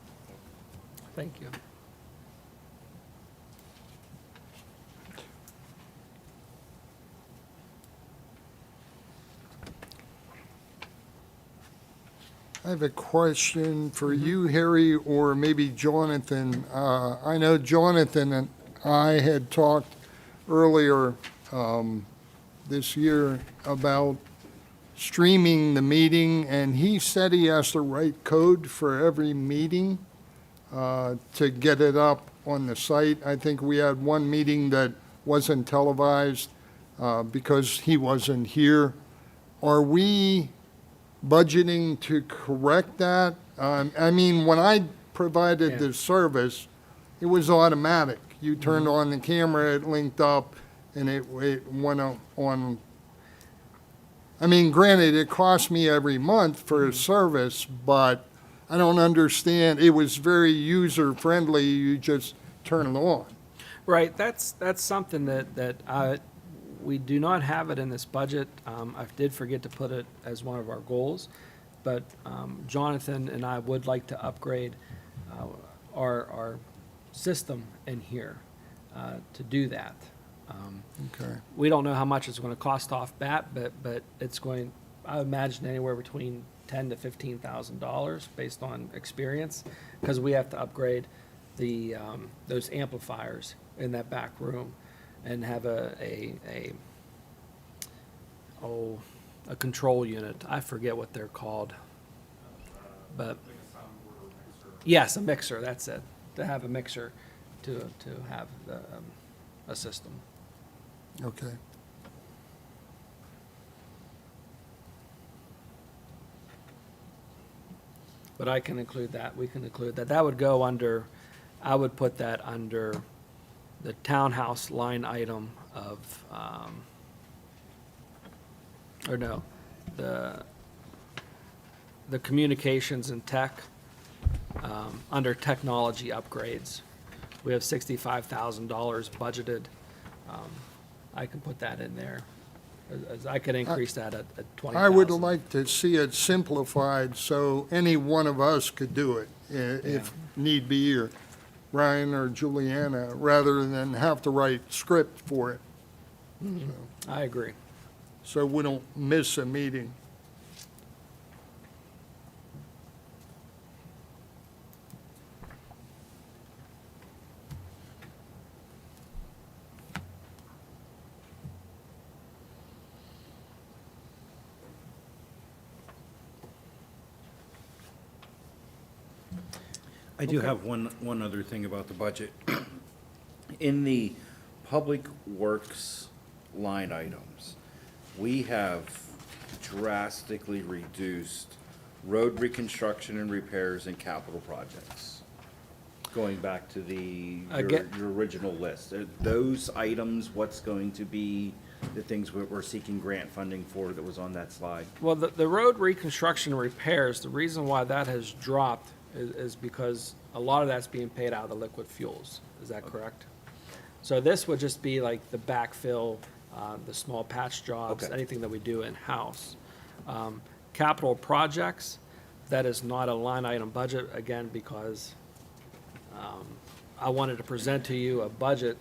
S2: Thank you.
S4: I have a question for you, Harry, or maybe Jonathan. I know Jonathan and I had talked earlier this year about streaming the meeting, and he said he has to write code for every meeting to get it up on the site. I think we had one meeting that wasn't televised because he wasn't here. Are we budgeting to correct that? I mean, when I provided the service, it was automatic. You turned on the camera, it linked up, and it went on. I mean, granted, it cost me every month for a service, but I don't understand. It was very user-friendly. You just turn it on.
S2: Right, that's something that we do not have it in this budget. I did forget to put it as one of our goals, but Jonathan and I would like to upgrade our system in here to do that.
S4: Okay.
S2: We don't know how much it's going to cost off bat, but it's going, I imagine anywhere between $10,000 to $15,000 based on experience, because we have to upgrade those amplifiers in that back room and have a control unit. I forget what they're called. But, yes, a mixer, that's it. To have a mixer to have a system.
S4: Okay.
S2: But I can include that, we can include that. That would go under, I would put that under the townhouse line item of, or no, the communications and tech, under technology upgrades. We have $65,000 budgeted. I can put that in there. As I could increase that at 20,000.
S4: I would like to see it simplified so any one of us could do it, if need be, or Ryan or Juliana, rather than have to write script for it.
S2: I agree.
S4: So we don't miss a meeting.
S9: I do have one other thing about the budget. In the public works line items, we have drastically reduced road reconstruction and repairs and capital projects. Going back to your original list, are those items, what's going to be the things we're seeking grant funding for that was on that slide?
S2: Well, the road reconstruction and repairs, the reason why that has dropped is because a lot of that's being paid out of the liquid fuels. Is that correct? So this would just be like the backfill, the small patch jobs,
S9: Okay.
S2: anything that we do in-house. Capital projects, that is not a line item budget, again, because I wanted to present to you a budget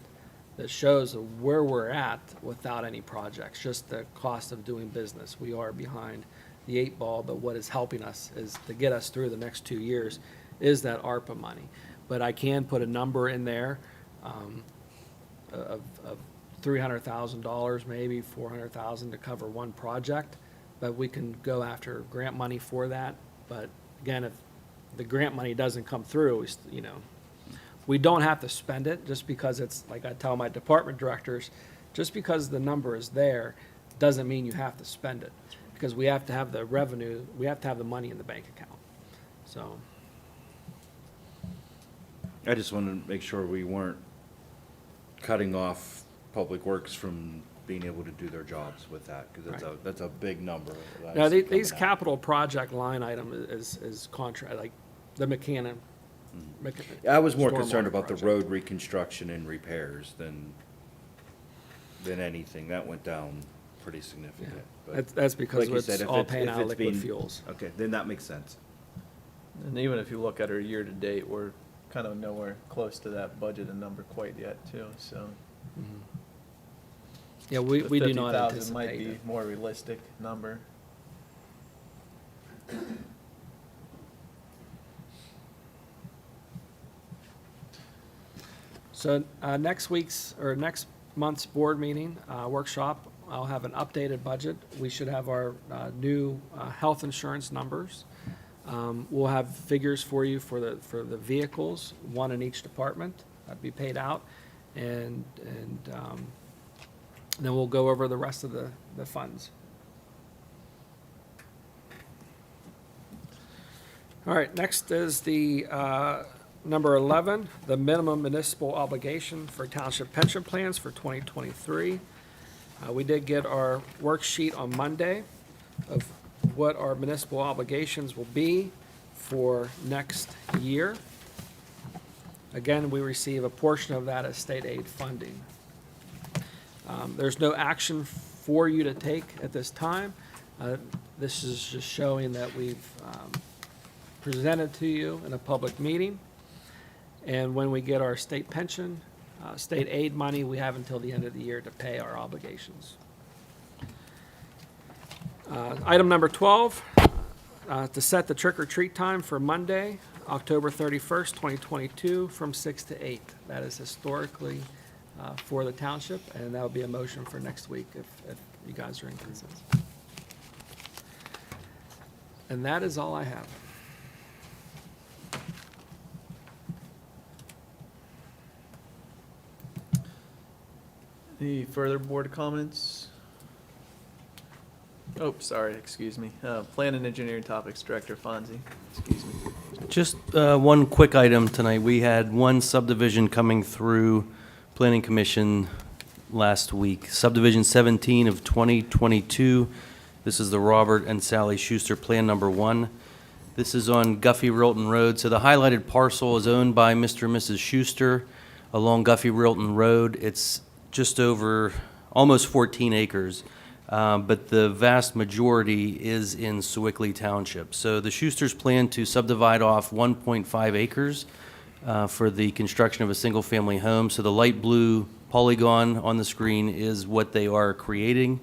S2: that shows where we're at without any projects, just the cost of doing business. We are behind the 8 ball, but what is helping us is to get us through the next 2 years is that ARPA money. But I can put a number in there of $300,000, maybe $400,000 to cover one project, but we can go after grant money for that. But again, if the grant money doesn't come through, we don't have to spend it just because it's, like I tell my department directors, just because the number is there, doesn't mean you have to spend it. Because we have to have the revenue, we have to have the money in the bank account. So,
S9: I just wanted to make sure we weren't cutting off Public Works from being able to do their jobs with that, because that's a big number. that I
S2: now,
S9: see
S2: these
S9: coming out.
S2: capital project line item is contract, like the McCann.
S9: I was more concerned
S2: stormwater
S9: about the
S2: project.
S9: road reconstruction and repairs than anything. That went down pretty significant. But
S2: That's because
S9: like you said,
S2: it's
S9: if
S2: all
S9: it's-
S2: paying
S9: if
S2: out of
S9: it's
S2: liquid
S9: being-
S2: fuels.
S9: Okay, then that makes sense.
S1: And even if you look at our year-to-date, we're kind of nowhere close to that budgeted number quite yet, too, so.
S2: Yeah, we
S1: the
S2: do not
S1: 50,000 might
S2: anticipate
S1: be
S2: it.
S1: more realistic number.
S2: So next month's board meeting, workshop, I'll have an updated budget. We should have our new health insurance numbers. We'll have figures for you for the vehicles, one in each department, that'd be paid out. And then we'll go over the rest of the funds. All right, next is the number 11, the minimum municipal obligation for township pension plans for 2023. We did get our worksheet on Monday of what our municipal obligations will be for next year. Again, we receive a portion of that as state aid funding. There's no action for you to take at this time. This is just showing that we've presented to you in a public meeting. And when we get our state pension, state aid money, we have until the end of the year to pay our obligations. Item number 12, to set the trick or treat time for Monday, October 31st, 2022, from 6 to 8. That is historically for the township, and that would be a motion for next week if you guys are in consensus. And that is all I have.
S1: Any further board comments? Oh, sorry, excuse me. Plan and engineering topics, Director Fonzie, excuse me.
S3: Just one quick item tonight. We had one subdivision coming through Planning Commission last week. Subdivision 17 of 2022. This is the Robert and Sally Schuster Plan Number 1. This is on Guffey-Rilton Road. So the highlighted parcel is owned by Mr. and Mrs. Schuster along Guffey-Rilton Road. It's just over, almost 14 acres. But the vast majority is in Sewickley Township. So the Schusters plan to subdivide off 1.5 acres for the construction of a single-family home. So the light blue polygon on the screen is what they are creating,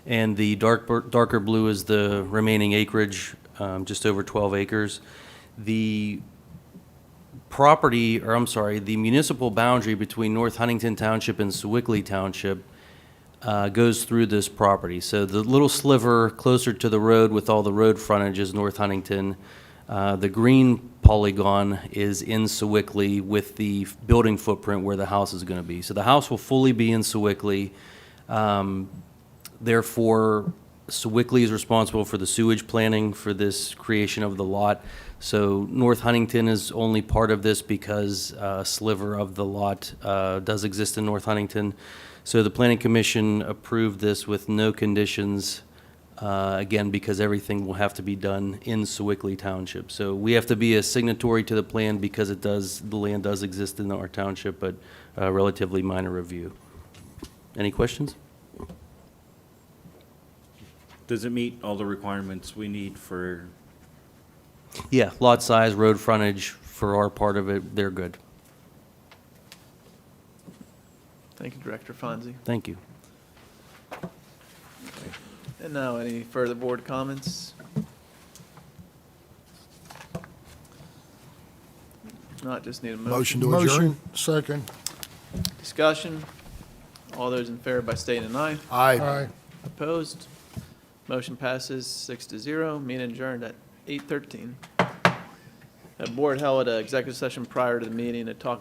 S3: and the darker blue is the remaining acreage, just over 12 acres. The property, or I'm sorry, the municipal boundary between North Huntington Township and Sewickley Township goes through this property. So the little sliver closer to the road with all the road frontage is North Huntington. The green polygon is in Sewickley with the building footprint where the house is going to be. So the house will fully be in Sewickley. Therefore, Sewickley is responsible for the sewage planning for this creation of the lot. So North Huntington is only part of this because a sliver of the lot does exist in North Huntington. So the Planning Commission approved this with no conditions, again, because everything will have to be done in Sewickley Township. So we have to be a signatory to the plan because the land does exist in our township, but a relatively minor review. Any questions?
S9: Does it meet all the requirements we need for,
S3: Yeah, lot size, road frontage, for our part of it, they're good.
S1: Thank you, Director Fonzie.
S3: Thank you.
S1: And now, any further board comments? Not, just need a motion.
S8: Motion to adjourn?
S4: Motion, second.
S1: Discussion. All those in favor by state and I.
S8: Aye.
S4: Aye.
S1: Opposed? Motion passes 6-0. Meeting adjourned at 8:13. The board held an executive session prior to the meeting to talk